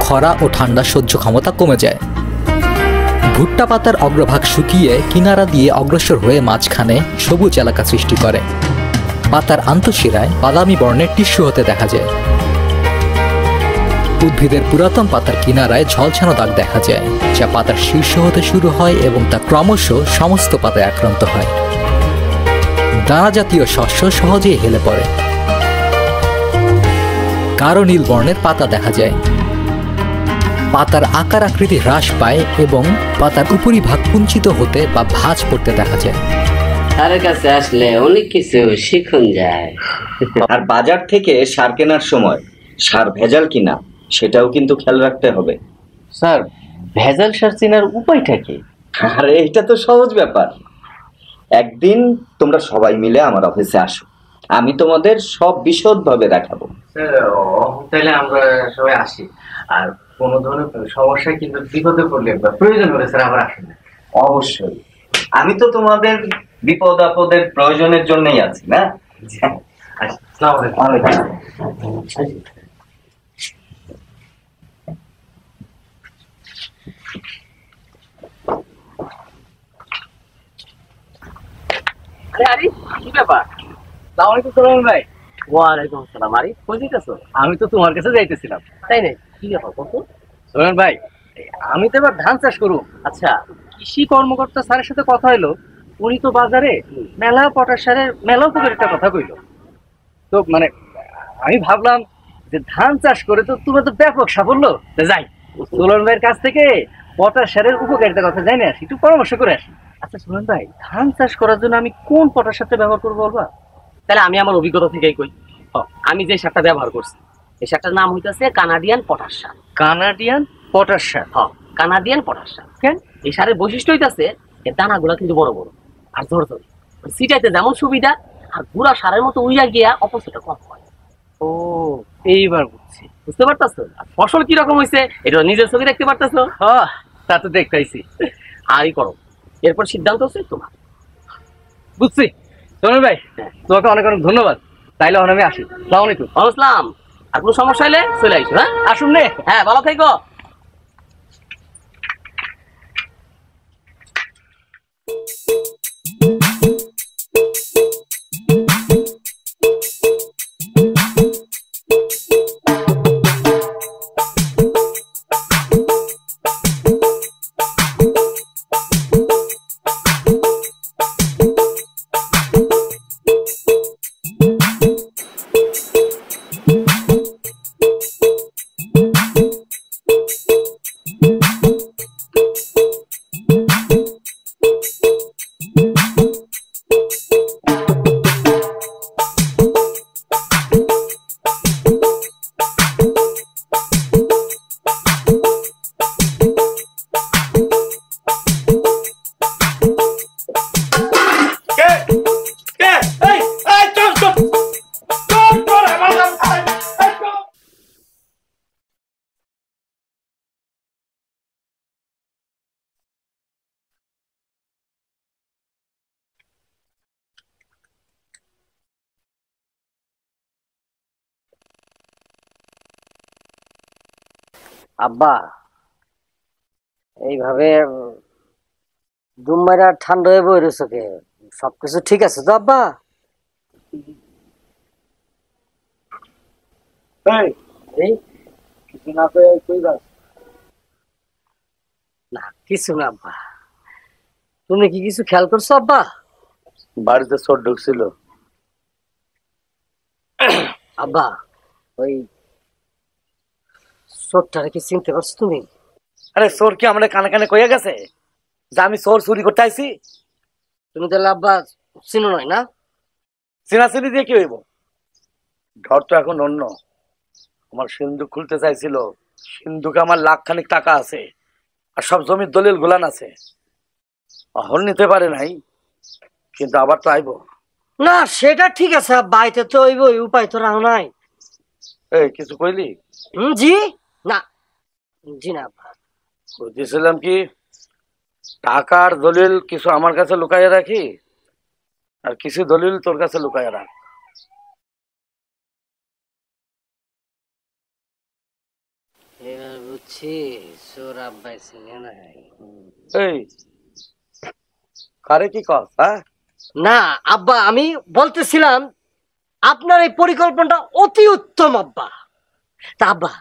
খরা ও ঠান্ডা সহ্য ক্ষমতা কমে যায়। ভুট্টা পাতার অগ্রভাগ শুকিয়ে কিনারা দিয়ে অগ্রসর হয়ে মাঝখানে সবুজ এলাকা সৃষ্টি করে। পাতার আন্তঃশিরায় বাদামি বর্ণের টিস্যু হতে দেখা যায়। উদ্ভিদের পুরাতন পাতার কিনারায় ঝলসানো দাগ দেখা যায়, যা পাতার শীর্ষ হতে শুরু হয় এবং তা ক্রমশ সমস্ত পাতায় আক্রান্ত হয়। দানা জাতীয় শস্য সহজেই হেলে পড়ে। গাঢ় নীল বর্ণের পাতা দেখা যায়। পাতার আকার আকৃতি হ্রাস পায় এবং পাতার উপরিভাগ কুঞ্চিত হতে বা ভাঁজ পড়তে দেখা যায়। স্যারের কাছে আসলে অনেক কিছু শিখুন যায়। আর বাজার থেকে সার কেনার সময় সার ভেজাল কিনা সেটাও কিন্তু খেয়াল রাখতে হবে। স্যার, ভেজাল সার চেনার উপায়টা কি? আরে এটা তো সহজ ব্যাপার। একদিন তোমরা সবাই মিলে আমার অফিসে আসো, আমি তোমাদের সব বিশদভাবে দেখাবো। তাহলে আমরা সবাই আসি। আর কোনো ধরনের সমস্যা কিন্তু বিপদে পড়লে বা প্রয়োজন হলে স্যার আবার আসেন। অবশ্যই, আমি তো তোমাদের বিপদ আপদের প্রয়োজনের জন্যই আছি না। আসসালামু আলাইকুম। কি ব্যাপার? ভাই, ওয়ালাইকুম আসসালাম। আরে কই যাইতেছো? আমি তো তোমার কাছে যাইতেছিলাম। তাই নাই? কি ব্যাপার কত? সোহেল ভাই, আমি তো এবার ধান চাষ করব। আচ্ছা, কৃষি কর্মকর্তা স্যারের সাথে কথা হইলো, উনি তো বাজারে মেলা পটাশ সারের মেলা উপকারিতার কথা কইলো। তো মানে আমি ভাবলাম যে ধান চাষ করে তো তোমার তো ব্যাপক সাফল্য, যাই সোহেল ভাইয়ের কাছ থেকে পটাশ সারের উপকারিতার কথা জানি আসি, একটু পরামর্শ করে আসি। আচ্ছা সোহেল ভাই, ধান চাষ করার জন্য আমি কোন পটাশ সারটা ব্যবহার করবো বলবা? তাহলে আমি আমার অভিজ্ঞতা থেকেই কই। আমি যে সারটা ব্যবহার করছি এই সারটার নাম হইতেছে কানাডিয়ান পটাশ সার। কানাডিয়ান পটাশ সার? কানাডিয়ান পটাশ সার। কেন? এই সারের বৈশিষ্ট্য হইতেছে এর দানাগুলা কিন্তু বড় বড় আর ঝরে ঝরে, সিটাইতে যেমন সুবিধা আর গুড়া সারের মতো উইয়া গিয়া অপচয়টা কম হয়। ও, এইবার বুঝছি। বুঝতে পারতেছো? আর ফসল কিরকম হয়েছে এটা নিজের চোখে দেখতে পারতেছো? তা তো দেখতেছি। আরই করো, এরপর সিদ্ধান্ত হচ্ছে তোমার। বুঝছি। সোহেল ভাই, তোমাকে অনেক অনেক ধন্যবাদ। তাইলে আমি আসি। আসসালামু আলাইকুম। আসসালাম। আর কোনো সমস্যা হলে চলে আইসো। হ্যাঁ, আসুন নে। হ্যাঁ, ভালো থেকো। আব্বা এইভাবে দুম্বাইরা ঠান্ডা হয়ে বই রয়েছে কে? সবকিছু ঠিক আছে তো আব্বা? কিছু না করে কই যাস? না কিছু না আব্বা। তুমি কি কিছু খেয়াল করছো আব্বা? বাড়িতে চোর ঢুকছিল। আব্বা ওই চোরটারে কি চিনতে পারছো তুমি? আরে চোর কি আমরা কানে কানে কইয়া গেছে যে আমি চোর চুরি করতে আইছি? তুমি তাহলে আব্বা চিনো নয় না? চিনাচিনি দিয়ে কি হইব? ঘর তো এখন অন্য। আমার সিন্ধুক খুলতে চাইছিল, সিন্ধুকে আমার লাখখানিক টাকা আছে আর সব জমির দলিল গুলান আছে। অহল নিতে পারে নাই, কিন্তু আবার তো আইব। না সেটা ঠিক আছে আব্বা, আইতে তো হইব, উপায় তো রাও নাই। এই কিছু কইলি? জি না, জি না আব্বা। বুঝেছিলাম কি টাকার দলিল কিছু আমার কাছে লুকাইয়া রাখি আর কিছু দলিল তোর কাছে লুকাইয়া রাখ। এবার বুঝছি চোর আব্বাই চিনে নাই। এই কারে কি কস? হ্যাঁ না আব্বা, আমি বলতেছিলাম আপনার এই পরিকল্পনাটা অতি উত্তম আব্বা। তা আব্বা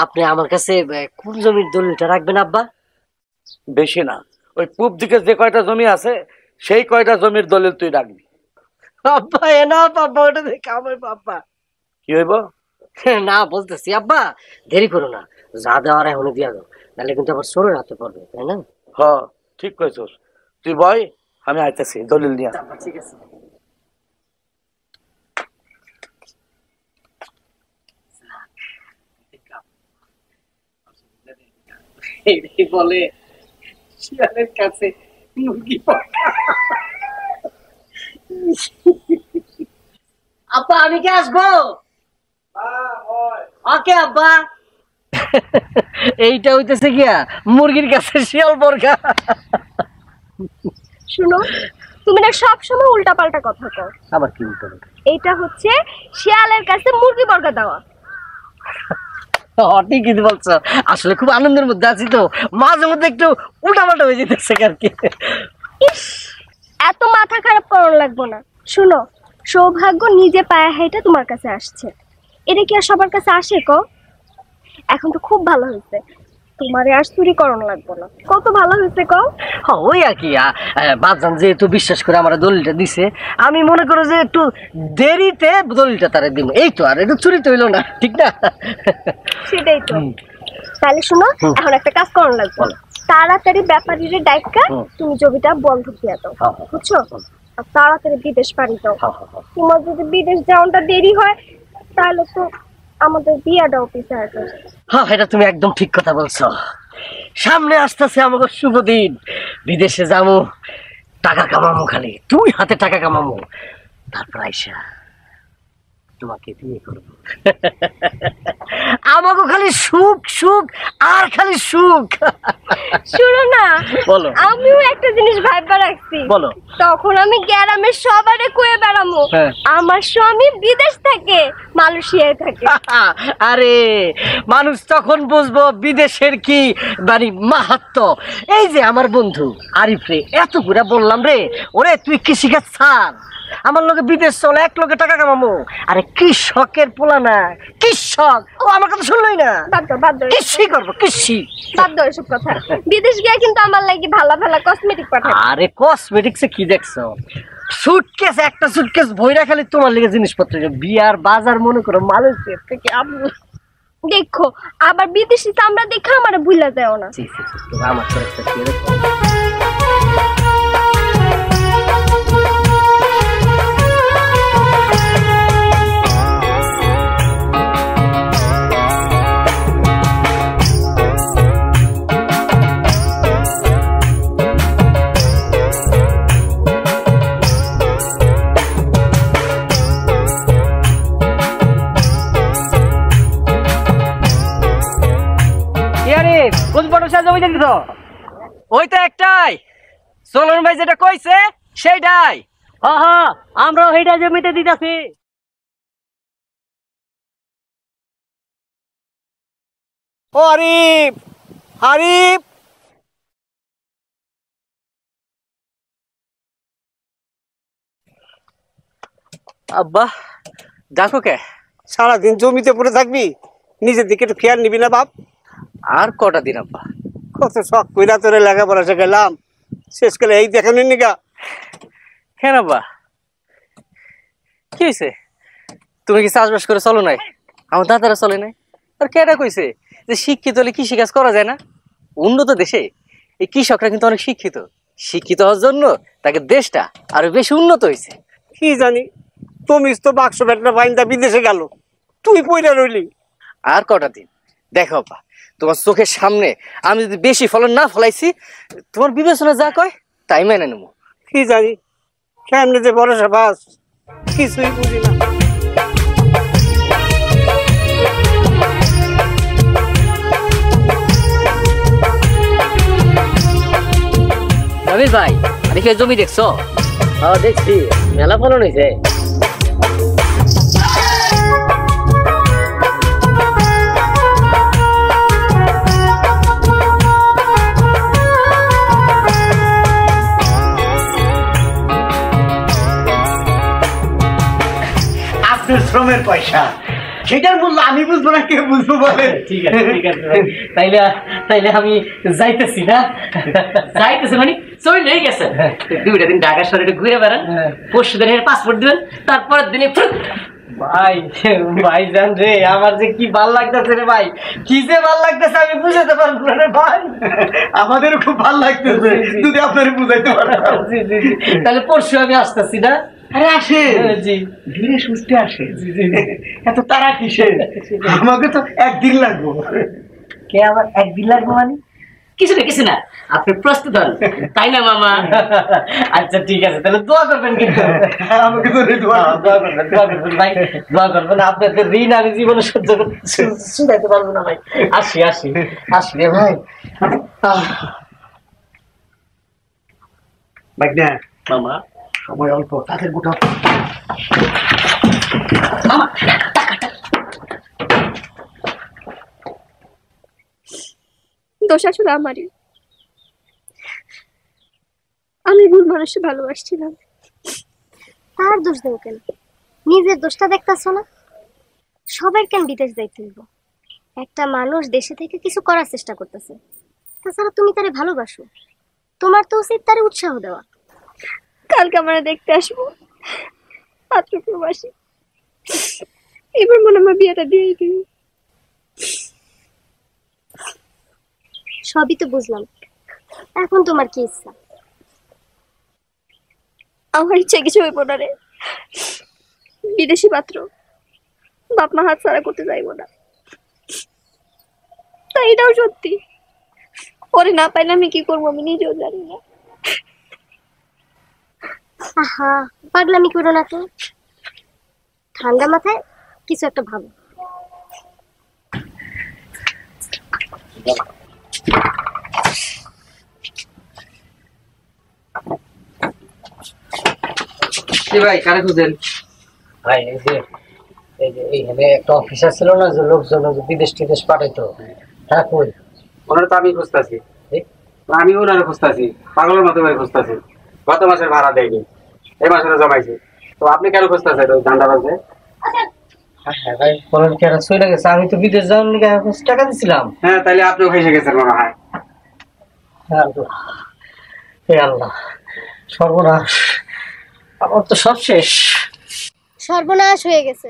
আপনি আমার কাছে কোন জমির দলিলটা রাখবেন আব্বা? বেশি না, ওই পূব দিকে যে কয়টা জমি আছে সেই কয়টা জমির দলিল তুই রাখবি। আব্বা এ না বাবা, ওটা দেখে আমার বাবা কি হইব? না বলতেছি আব্বা দেরি করো না, যা দেওয়ার এখনো দিয়া দাও, নাহলে কিন্তু আবার চোরের হাতে পড়বে, তাই না? হ ঠিক কইছস, তুই বয় আমি আইতাছি দলিল নিয়ে। ঠিক আছে। বলে শিয়ালের কাছে মুরগি আব্বা আমি কি আসবো? ওকে আব্বা। এইটা হইতেছে গিয়া মুরগির কাছে শিয়াল বর্গা। শুনো, তুমি না সব সময় উল্টা পাল্টা কথা কও। আবার কি উল্টা? এইটা হচ্ছে শিয়ালের কাছে মুরগি বর্গা দেওয়া। ঠিকই বলছো, আসলে খুব আনন্দের মধ্যে আছি তো, মাঝে মধ্যে একটু উল্টা পাল্টা হয়ে যেতেছে আর কি। ইস, এত মাথা খারাপ করার লাগবো না। শুনো, সৌভাগ্য নিজে পায়ে হেঁটে তোমার কাছে আসছে, এটা কি আর সবার কাছে আসে কও? এখন তো খুব ভালো হয়েছে, তোমারে আর চুরি করণ লাগবো না। কত ভালো হয়েছে কও? ওই আর কি, বাজান যেহেতু বিশ্বাস করে আমার দলিলটা দিছে, আমি মনে করো যে একটু দেরিতে দলিলটা তারা দিব, এই তো, আর একটু চুরি তো হইলো না, ঠিক না? সেটাই তো। তাহলে শুনো, এখন একটা কাজ করণ লাগবে, তাড়াতাড়ি ব্যাপারীরে ডাইকা তুমি জমিটা বন্ধক দিয়ে দাও, বুঝছো? আর তাড়াতাড়ি বিদেশ পাড়ি দাও। তোমার যদি বিদেশ যাওয়াটা দেরি হয় তাহলে তো আমাদের বিয়াটাও পিছায় যাবে। হ্যাঁ এটা তুমি একদম ঠিক কথা বলছো, সামনে আসতেছে আমাকে শুভ দিন, বিদেশে যাবো, টাকা কামাবো, খালি তুই হাতে টাকা কামাবো, তারপর আইসা তোমাকে বিয়ে করবো। আমাকে খালি সুখ সুখ আর খালি সুখ। শুনো না, বলো। আমিও একটা জিনিস ভাববা রাখছি। বলো। তখন আমি গ্রামের সবারে কয়ে বেড়ামো আমার স্বামী বিদেশ থাকে, মালয়েশিয়ায় থাকে। আরে মানুষ তখন বুঝবো বিদেশের কি মানে মাহাত্ম। এই যে আমার বন্ধু আরিফ রে এত করে বললাম রে, ওরে তুই কৃষিকাজ ছাড়, আমার লোকে বিদেশ চলে, এক লোকে টাকা কামাবো। আরে কৃষকের পোলা না, কৃষক, ও আমার কথা শুনলই না। কৃষি করবো, কৃষি। বাদ দাও এসব কথা। বিদেশ গিয়ে কিন্তু আমার লাগি ভালো ভালো কসমেটিক পাঠাবে। আরে কসমেটিক্সে কি দেখছো? সুটকেস, একটা সুটকেস ভইরা খালি তোমার লেগে জিনিসপত্র, বিয়ার বাজার মনে করো মালয়েশিয়া থেকে আমি দেখো, আবার বিদেশি চামড়া দেখে আমারে ভুলা যাও না। আমার তো একটা ছেলে। ওই তো একটাই, চলন ভাই যেটা কইছে সেইটাই। হ্যাঁ আমরা সেইটা জমিতে দিতেছি। ও আরিফ, আরিফ, আব্বা ডাকো কে? সারাদিন জমিতে পড়ে থাকবি, নিজের দিকে একটু খেয়াল নিবি না বাপ? আর কটা দিন আব্বা? কত শখ কইরা তোরে লেখাপড়া শেখালাম, শেষকালে এই দেখেন নিগা। কেন আব্বা, কি হয়েছে? তুমি কি চাষবাস করে চলো নাই? আমার দাদারা চলে নাই। আর কেটা কইছে যে শিক্ষিত হলে কৃষি কাজ করা যায় না? উন্নত দেশে এই কৃষকরা কিন্তু অনেক শিক্ষিত। শিক্ষিত হওয়ার জন্য তাকে দেশটা আরো বেশি উন্নত হয়েছে। কি জানি, তুমি তো বাক্স বেটনা বাইন্দা বিদেশে গেল, তুই পয়রা রইলি। আর কটা দিন দেখো আব্বা, তোমার চোখের সামনে আমি যদি বেশি ফলন না ফলাইছি, তোমার বিবেচনা যা কয় তাই মেনে নেবো। কি জানি কেমনে যে ভরসা পাস, কিছুই বুঝি না। রবি ভাই, আরিফে জমি দেখছো? হ্যাঁ দেখছি, মেলা ফলন হয়েছে। আপনার শ্রমের পয়সা, সেটার মূল্য আমি বুঝবো না কে বুঝবো বলেন? ঠিক আছে ঠিক আছে, তাইলে তাইলে আমি যাইতেছি না? যাইতেছি মানে চলে গেছে। দুইটা দিন ঢাকা শহরে ঘুরে বেড়ান, পরশু দিনের পাসপোর্ট দিবেন, তারপরের দিনে ভাই ভাইজান রে, আমার যে কি ভাল লাগতেছে রে ভাই, কি যে ভাল লাগতেছে আমি বুঝাতে পারবো না রে ভাই। আমাদেরও খুব ভাল লাগতেছে, যদি আপনারা বুঝাইতে পারতাম। জি জি জি, তাহলে পরশু আমি আসতেছি না? আরে আসে জি, ধীরে সুস্থে আসে। এত তারা কিসে? আমাকে তো একদিন লাগবো। কে আবার একদিন লাগবে মানে? কিছু না, আপনি প্রস্তুত হন, তাই না মামা? আচ্ছা ঠিক আছে, তাহলে দোয়া করবেন কিন্তু। আমাকে তো দোয়া করবেন ভাই, দোয়া করবেন। আপনাদের ঋণ আমি জীবনে সহ্য করতে শুনাইতে পারবো না ভাই। আসি রে ভাই। ভাগনা মামা, সময় অল্প, তাদের গোটা দোষ আসলে আমারই। আমি ভুল মানুষকে ভালোবাসছিলাম। তার দোষ দেবো কেন? নিজের দোষটা দেখতেছো না? সবাই কেন বিদেশ যাইতে হইব? একটা মানুষ দেশে থেকে কিছু করার চেষ্টা করতেছে, তাছাড়া তুমি তারে ভালোবাসো, তোমার তো উচিত তারে উৎসাহ দেওয়া। কালকে আমরা দেখতে আসবো পাত্র প্রবাসী, এবার মনে হয় বিয়েটা দিয়ে দিই। সবই তো বুঝলাম, এখন তোমার কি ইচ্ছা? আমার ইচ্ছা কিছু হইব না রে, বিদেশি পাত্র, বাপ মা হাত ছাড়া করতে যাইব না। তাই এটাও সত্যি, পরে না পাইলে আমি কি করবো আমি নিজেও জানি না। আহা পাগলামি করো না তো, ঠান্ডা মাথায় কিছু একটা ভাবো। ভাই কারে খুঁজেন? ভাই এইখানে একটা অফিসার ছিল না, যে লোকজন বিদেশ টিদেশ পাঠাইতো, হ্যাঁ কই? ওনারা তো আমি খুঁজতেছি, আমি ওনারা খুঁজতেছি, পাগলের মতো করে খুঁজতেছি। গত মাসের ভাড়া দেয়নি, এই মাসে জমাইছি। তো আপনি কেন খুঁজতেছেন ওই ধান্দা বাজে? হ্যাঁ ভাই, বলেন কেন চলে গেছে? আমি তো বিদেশ যাওয়ার লিগে টাকা দিছিলাম। হ্যাঁ তাহলে আপনিও ফেসে গেছেন মনে হয়। হে আল্লাহ, সর্বনাশ, আমার তো সব শেষ। সর্বনাশ হয়ে গেছে।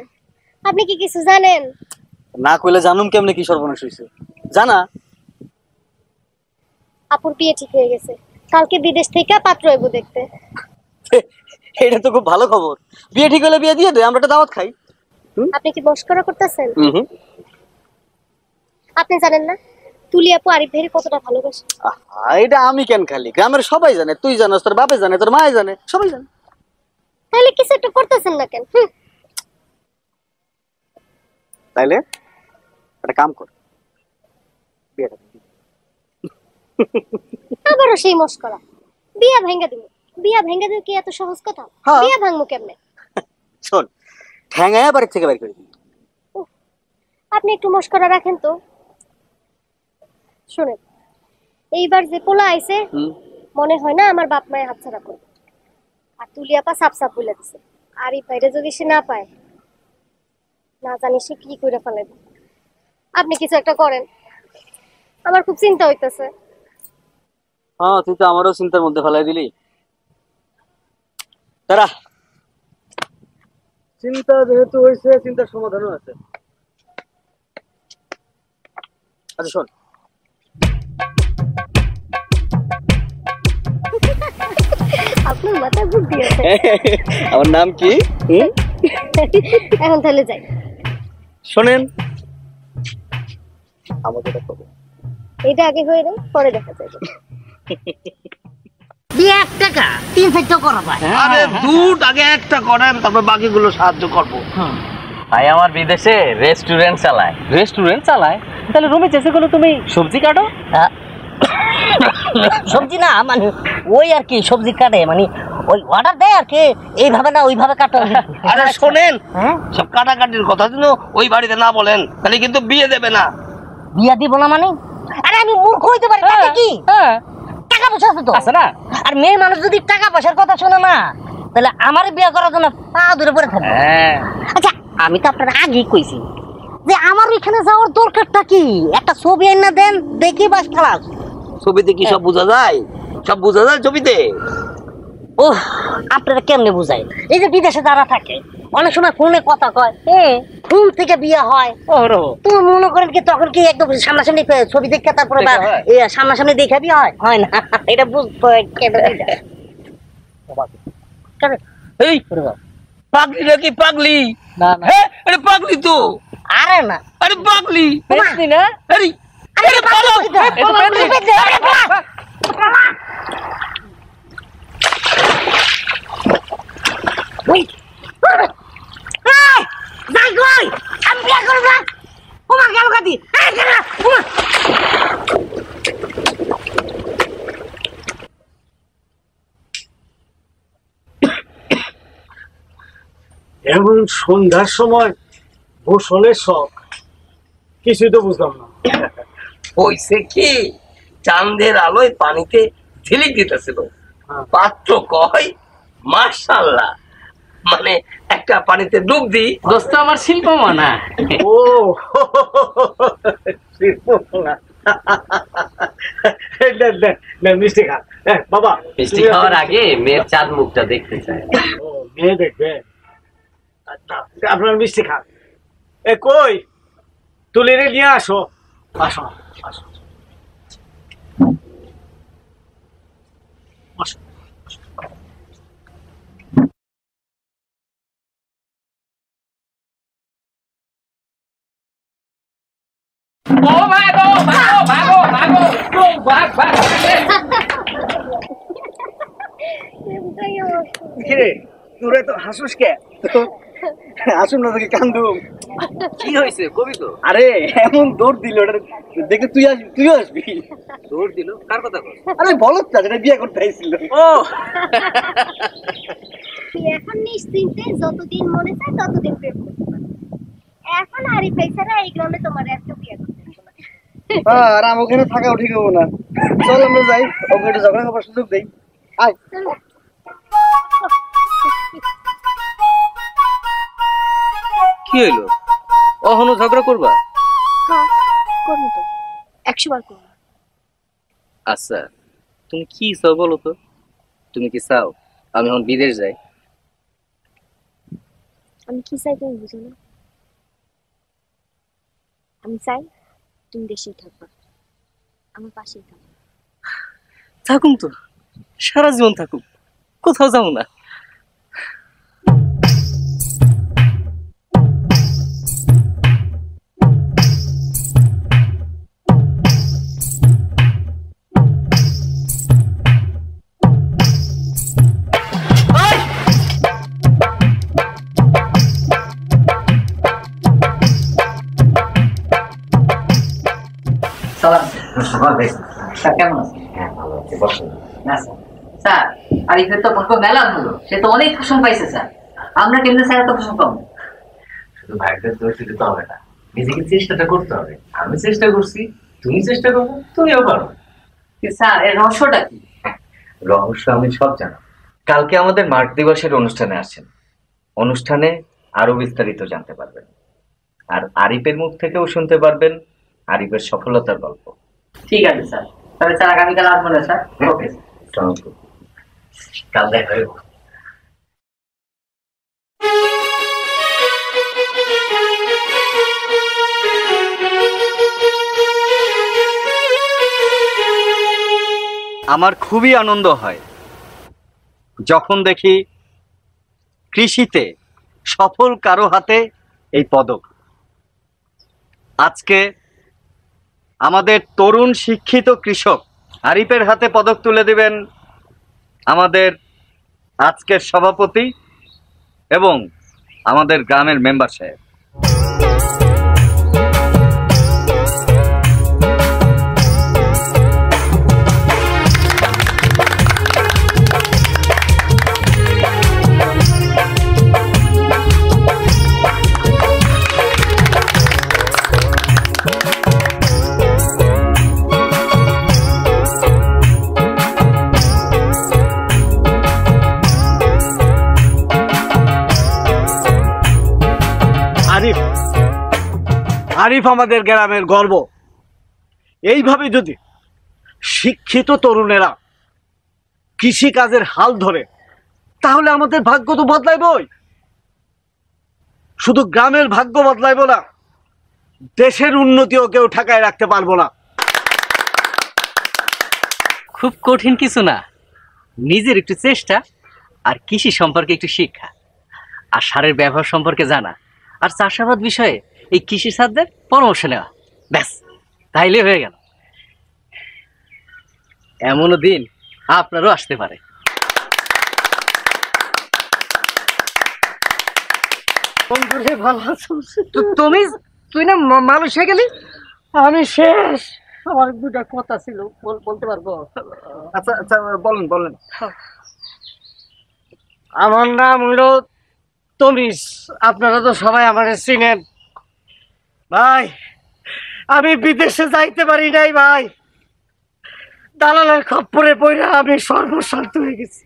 আপনি কি কিছু জানেন? না কইলে জানুম কেমনে কি সর্বনাশ হইছে? জানা আপুর বিয়ে ঠিক হয়ে গেছে, কালকে বিদেশ থেকে পাত্র আইবো দেখতে। এটা তো খুব ভালো খবর। বিয়ে ঠিক হলে বিয়ে দিয়ে দে, আমরা একটা দাওয়াত খাই। আপনি কি মস্করা করতেছেন? আপনি জানেন না তুলি আপু আরিফ ভাইয়ের কতটা ভালোবাসে? এটা আমি কেন খালি, গ্রামের সবাই জানে, তুই জানাস, তোর বাপে জানে, তোর মায়ে জানে, সবাই জানে। তাহলে কিছু একটা করতেছেন না কেন? তাইলে একটা কাম কর, বিয়েটা আবারও সেই মস্করা। বিয়া ভাঙ্গা দিব, বিয়া ভাঙ্গা দিব কি এত সহজ কথা? বিয়া ভাঙবো কেমনে? শোন, ঠ্যাঙ্গায়া বাড়ি থেকে বের করে দিই। আপনি একটু মস্করা রাখেন তো। শুনেন, এইবার যে পোলা আইছে মনে হয় না আমার বাপ মায়ের হাতছাড়া করবে। আর তুলিয়াপা সাপ সাপ বলে দিছে, আর এই বাইরে যদি সে না পায়, না জানি সে কি করে ফেলাবে। আপনি কিছু একটা করেন, আমার খুব চিন্তা হইতেছে। হ্যাঁ, তুই তো আমারও চিন্তার মধ্যে ফেলাই দিলি। তারা চিন্তা যেহেতু হয়েছে, চিন্তার সমাধানও আছে। আচ্ছা শোন, আপনার মাথায় বুদ্ধি আছে। আমার নাম কি? এখন তাহলে যাই। শোনেন, আমাকে এটা করবো। এটা আগে হয়ে যায়, পরে দেখা যাবে। দিয়ে 1 টাকা 3-4 করা যায়। আরে দুধ আগে একটা করেন, তারপর বাকিগুলো সাহায্য করবো। ভাই আমার বিদেশে রেস্টুরেন্ট চালায়। রেস্টুরেন্ট চালায়? তাহলে রুমে চেষ্টা করো, তুমি সবজি কাটো। সবজি না, মানে ওই আর কি সবজি কাটে, মানে ওই অর্ডার দেয় আর কি, এইভাবে না ওইভাবে কাটো। আরে শোনেন, সব কাটাকাটির কথা যেন ওই বাড়িতে না বলেন, তাহলে কিন্তু বিয়ে দেবে না। বিয়া দিব না মানে? আরে আমি মূর্খ হইতে পারি, তাতে কি? টাকা পয়সা আছে তো, আছে না? আর মেয়ে মানুষ যদি টাকা পয়সার কথা শোনে না, তাহলে আমার বিয়ে করার জন্য পা ধরে পড়ে থাকবে। আচ্ছা, আমি তো আপনার আগেই কইছি যে আমার এখানে যাওয়ার দরকারটা কি? একটা ছবি এনে দেন, দেখি বাস খালাস। ছবিতে কি সব বোঝা যায়? সব বোঝা যায় ছবিতে? ও, আপনারা কেমনে বুঝাই? এই যে বিদেশে যারা থাকে, অনেক সময় ফোনে কথা কয়, ফোন থেকে বিয়ে হয়। তুমি মনে করেন কি তখন কি একদম সামনাসামনি ছবি দেখে তারপরে সামনাসামনি দেখে বিয়ে হয়? হয় না, এটা বুঝতে এই পাগলি নাকি? পাগলি? হ্যাঁ, আরে পাগলি তো। আরে না, আরে পাগলি না। আরে আরে পাগল। যাই কই, আমি বিয়ে করব না। ওমা গেল গাদি, এমন সন্ধ্যার সময় গোসলের শখ, কিছুই তো বুঝলাম না। হইছে কি, চাঁদের আলোয় পানিতে ঝিলিক দিতেছিল, পাত্র কয় মাশাআল্লাহ, মানে একটা পানিতে ডুব দি। দোস্ত আমার শিল্প মানা। ও শিল্পকলা। মিষ্টি খা বাবা। মিষ্টি খাওয়ার আগে মেয়ের চাঁদ মুখটা দেখতে চাই। ও, মেয়ে দেখবে? আপনার মিষ্টি খান। কই তুলিরে নিয়ে আসো। আসো আসো আসো। তোরে তো হাসুস কে? হাসুন না তোকে কান্দুম। কি হয়েছে কবি তো? আরে এমন দৌড় দিল, দেখে তুইও আসবি। দৌড় দিল? কার কথা কর? আরে বলত না, যেটা বিয়ে করতে আইছিল। ও এখন নিশ্চিন্তে যতদিন মনে চায় ততদিন প্রেম করতে পারো। এখন আরিফ ভাই ছাড়া এই গ্রামে তোমার একটা বিয়ে করতে হবে না। আর আমার ওখানে থাকাও ঠিক হবো না। চল আমরা যাই, ওকে একটু ঝগড়া করার সুযোগ দেই। আয়। কি হইলো? অহনো ঝগড়া করবা? হ্যাঁ, করবো তো, 100 বার করবো। আচ্ছা, তুমি কি চাও বলো তো? তুমি কি চাও আমি এখন বিদেশ যাই? আমি কি চাই তুমি বুঝো না? আমি চাই তুমি দেশেই থাকবা, আমার পাশেই থাকবা। থাকুম তো, সারা জীবন থাকুম, কোথাও যাবো না। কেমন আছে? স্যার, আরিফের তো পক্ষ মেলা ভালো, সে তো অনেক প্রশংসা পাইছে স্যার। আমরা কেমনে স্যার এত প্রশংসা পাবো? শুধু ভাইদের দোষ দিতে তো হবে না, নিজেকে চেষ্টাটা করতে হবে। আমি চেষ্টা করছি, তুমি চেষ্টা করো, তুমিও পারো। স্যার এর রহস্যটা কি? রহস্য আমি সব জানি। কালকে আমাদের মার্ক দিবসের অনুষ্ঠানে আসছেন, অনুষ্ঠানে আরো বিস্তারিত জানতে পারবেন, আর আরিফের মুখ থেকেও শুনতে পারবেন আরিফের সফলতার গল্প। ঠিক আছে স্যার, তাহলে স্যার আগামীকাল আসবো না স্যার? ওকে, কাল দেখা হইব। আমার খুবই আনন্দ হয় যখন দেখি কৃষিতে সফল কারো হাতে এই পদক। আজকে আমাদের তরুণ শিক্ষিত কৃষক আরিফের হাতে পদক তুলে দিবেন আমাদের আজকের সভাপতি এবং আমাদের গ্রামের মেম্বার সাহেব। আরিফ আমাদের গ্রামের গর্ব। এইভাবে যদি শিক্ষিত তরুণেরা কৃষি কাজের হাল ধরে তাহলে আমাদের ভাগ্য তো বদলাইবই। শুধু গ্রামের ভাগ্য বদলাইব না, দেশের উন্নতিও কেউ ঠেকায় রাখতে পারবো না। খুব কঠিন কিছু না, নিজের একটু চেষ্টা আর কৃষি সম্পর্কে একটু শিক্ষা আর সারের ব্যবহার সম্পর্কে জানা আর চাষাবাদ বিষয়ে এই কৃষি ছাত্রদের পরামর্শ নেওয়া, ব্যাস তাইলে হয়ে গেল। এমনও দিন আপনারও আসতে পারে। তুমি তুই না মানুষ হয়ে গেলি, আমি শেষ। আমার দুটা কথা ছিল, বলতে পারবো? আচ্ছা আচ্ছা, বলেন বলেন। আমার নাম হলো তমিজ, আপনারা তো সবাই আমার চিনেন। ভাই আমি বিদেশে যাইতে পারি নাই ভাই, দালালের খপ্পরে পড়ে আমি সর্বশান্ত হয়ে গেছি।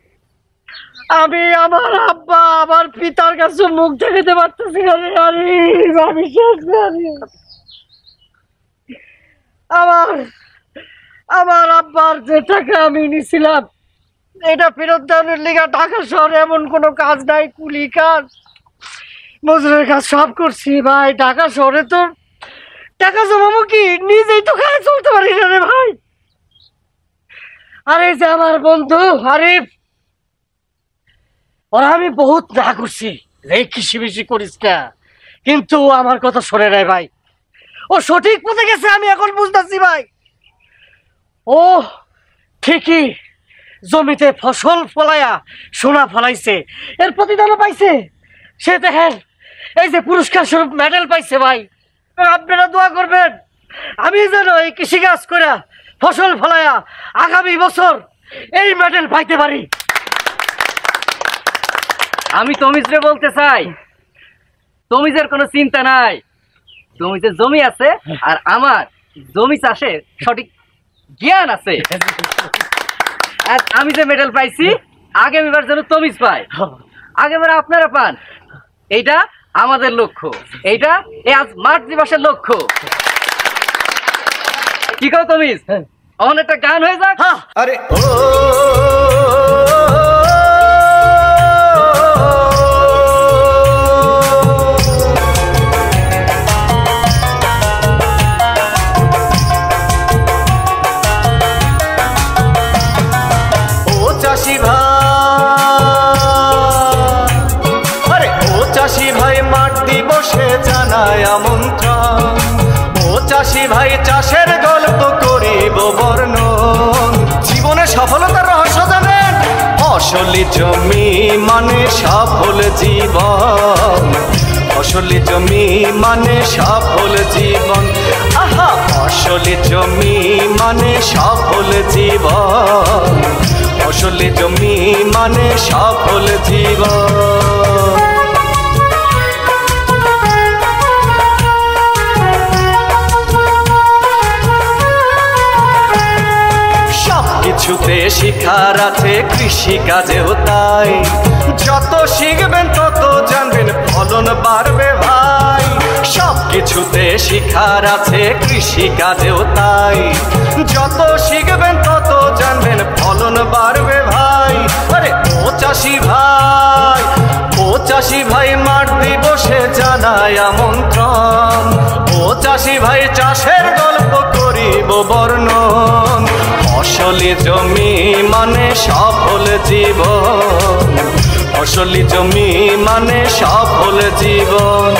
আমি আমার আব্বা আমার পিতার কাছে মুখ দেখাতে পারতেছি না। আমি শেষ। আমার আব্বার যে টাকা আমি নিছিলাম এটা ফেরত দেওয়ার লিগা ঢাকা শহরে এমন কোনো কাজ নাই, কুলি কাজ মজুরের কাজ সব করছি ভাই। ঢাকা শহরে তো টাকা জমাবো কি, নিজেই তো খায় চলতে পারি না রে ভাই। আরে যে আমার বন্ধু আরিফ, ওরা আমি বহুত না করছি রে কৃষি বেশি করিস না, কিন্তু আমার কথা শোনে নাই ভাই। ও সঠিক পথে গেছে, আমি এখন বুঝতেছি ভাই। ও ঠিকই জমিতে ফসল ফলাইয়া সোনা ফলাইছে, এর প্রতিদানও পাইছে। সে দেখেন এই যে পুরস্কার স্বরূপ মেডেল পাইছে ভাই। আপনারা দোয়া করবেন আমি যেন এই কৃষিকাজ করে ফসল ফলাইয়া আগামী বছর এই মেডেল পাইতে পারি। আমি তমিজরে বলতে চাই, তমিজের কোনো চিন্তা নাই। তমিজের জমি আছে আর আমার জমি চাষের সঠিক জ্ঞান আছে। আর আমি যে মেডেল পাইছি আগামীবার যেন তমিজ পাই, আগেবার আপনারা পান, এইটা আমাদের লক্ষ্য। এইটা আজ মার্চ দিবসের লক্ষ্য। কি কও তমিজ? অন একটা গান হয়ে যাক। আরে ও চাষি ভাই মাঠ দিবসে জানায় আমন্ত্রণ। ও চাষি ভাই চাষের গল্প করিব বর্ণন। জীবনে সফলতার রহস্য জানেন? ফসলি জমি মানে সফল জীবন। ফসলি জমি মানে সফল জীবন। আহা, ফসলি জমি মানে সফল জীবন। ফসলি জমি মানে সফল জীবন। শেখার আছে কৃষি কাজেও তাই, যত শিখবেন তত জানবেন ফলন বাড়বে ভাই। সব কিছুতে শিখার আছে কৃষি কাজেও তাই, যত শিখবেন তত জানবেন ফলন বাড়বে ভাই। আরে ও চাষি ভাই, ও চাষি ভাই মাঠ দিবসে জানাই আমন্ত্রণ, ও চাষি ভাই চাষের গল্প করিব বর্ণন। ফসলি জমি মানে সফল জীবন, ফসলি জমি মানে সফল জীবন।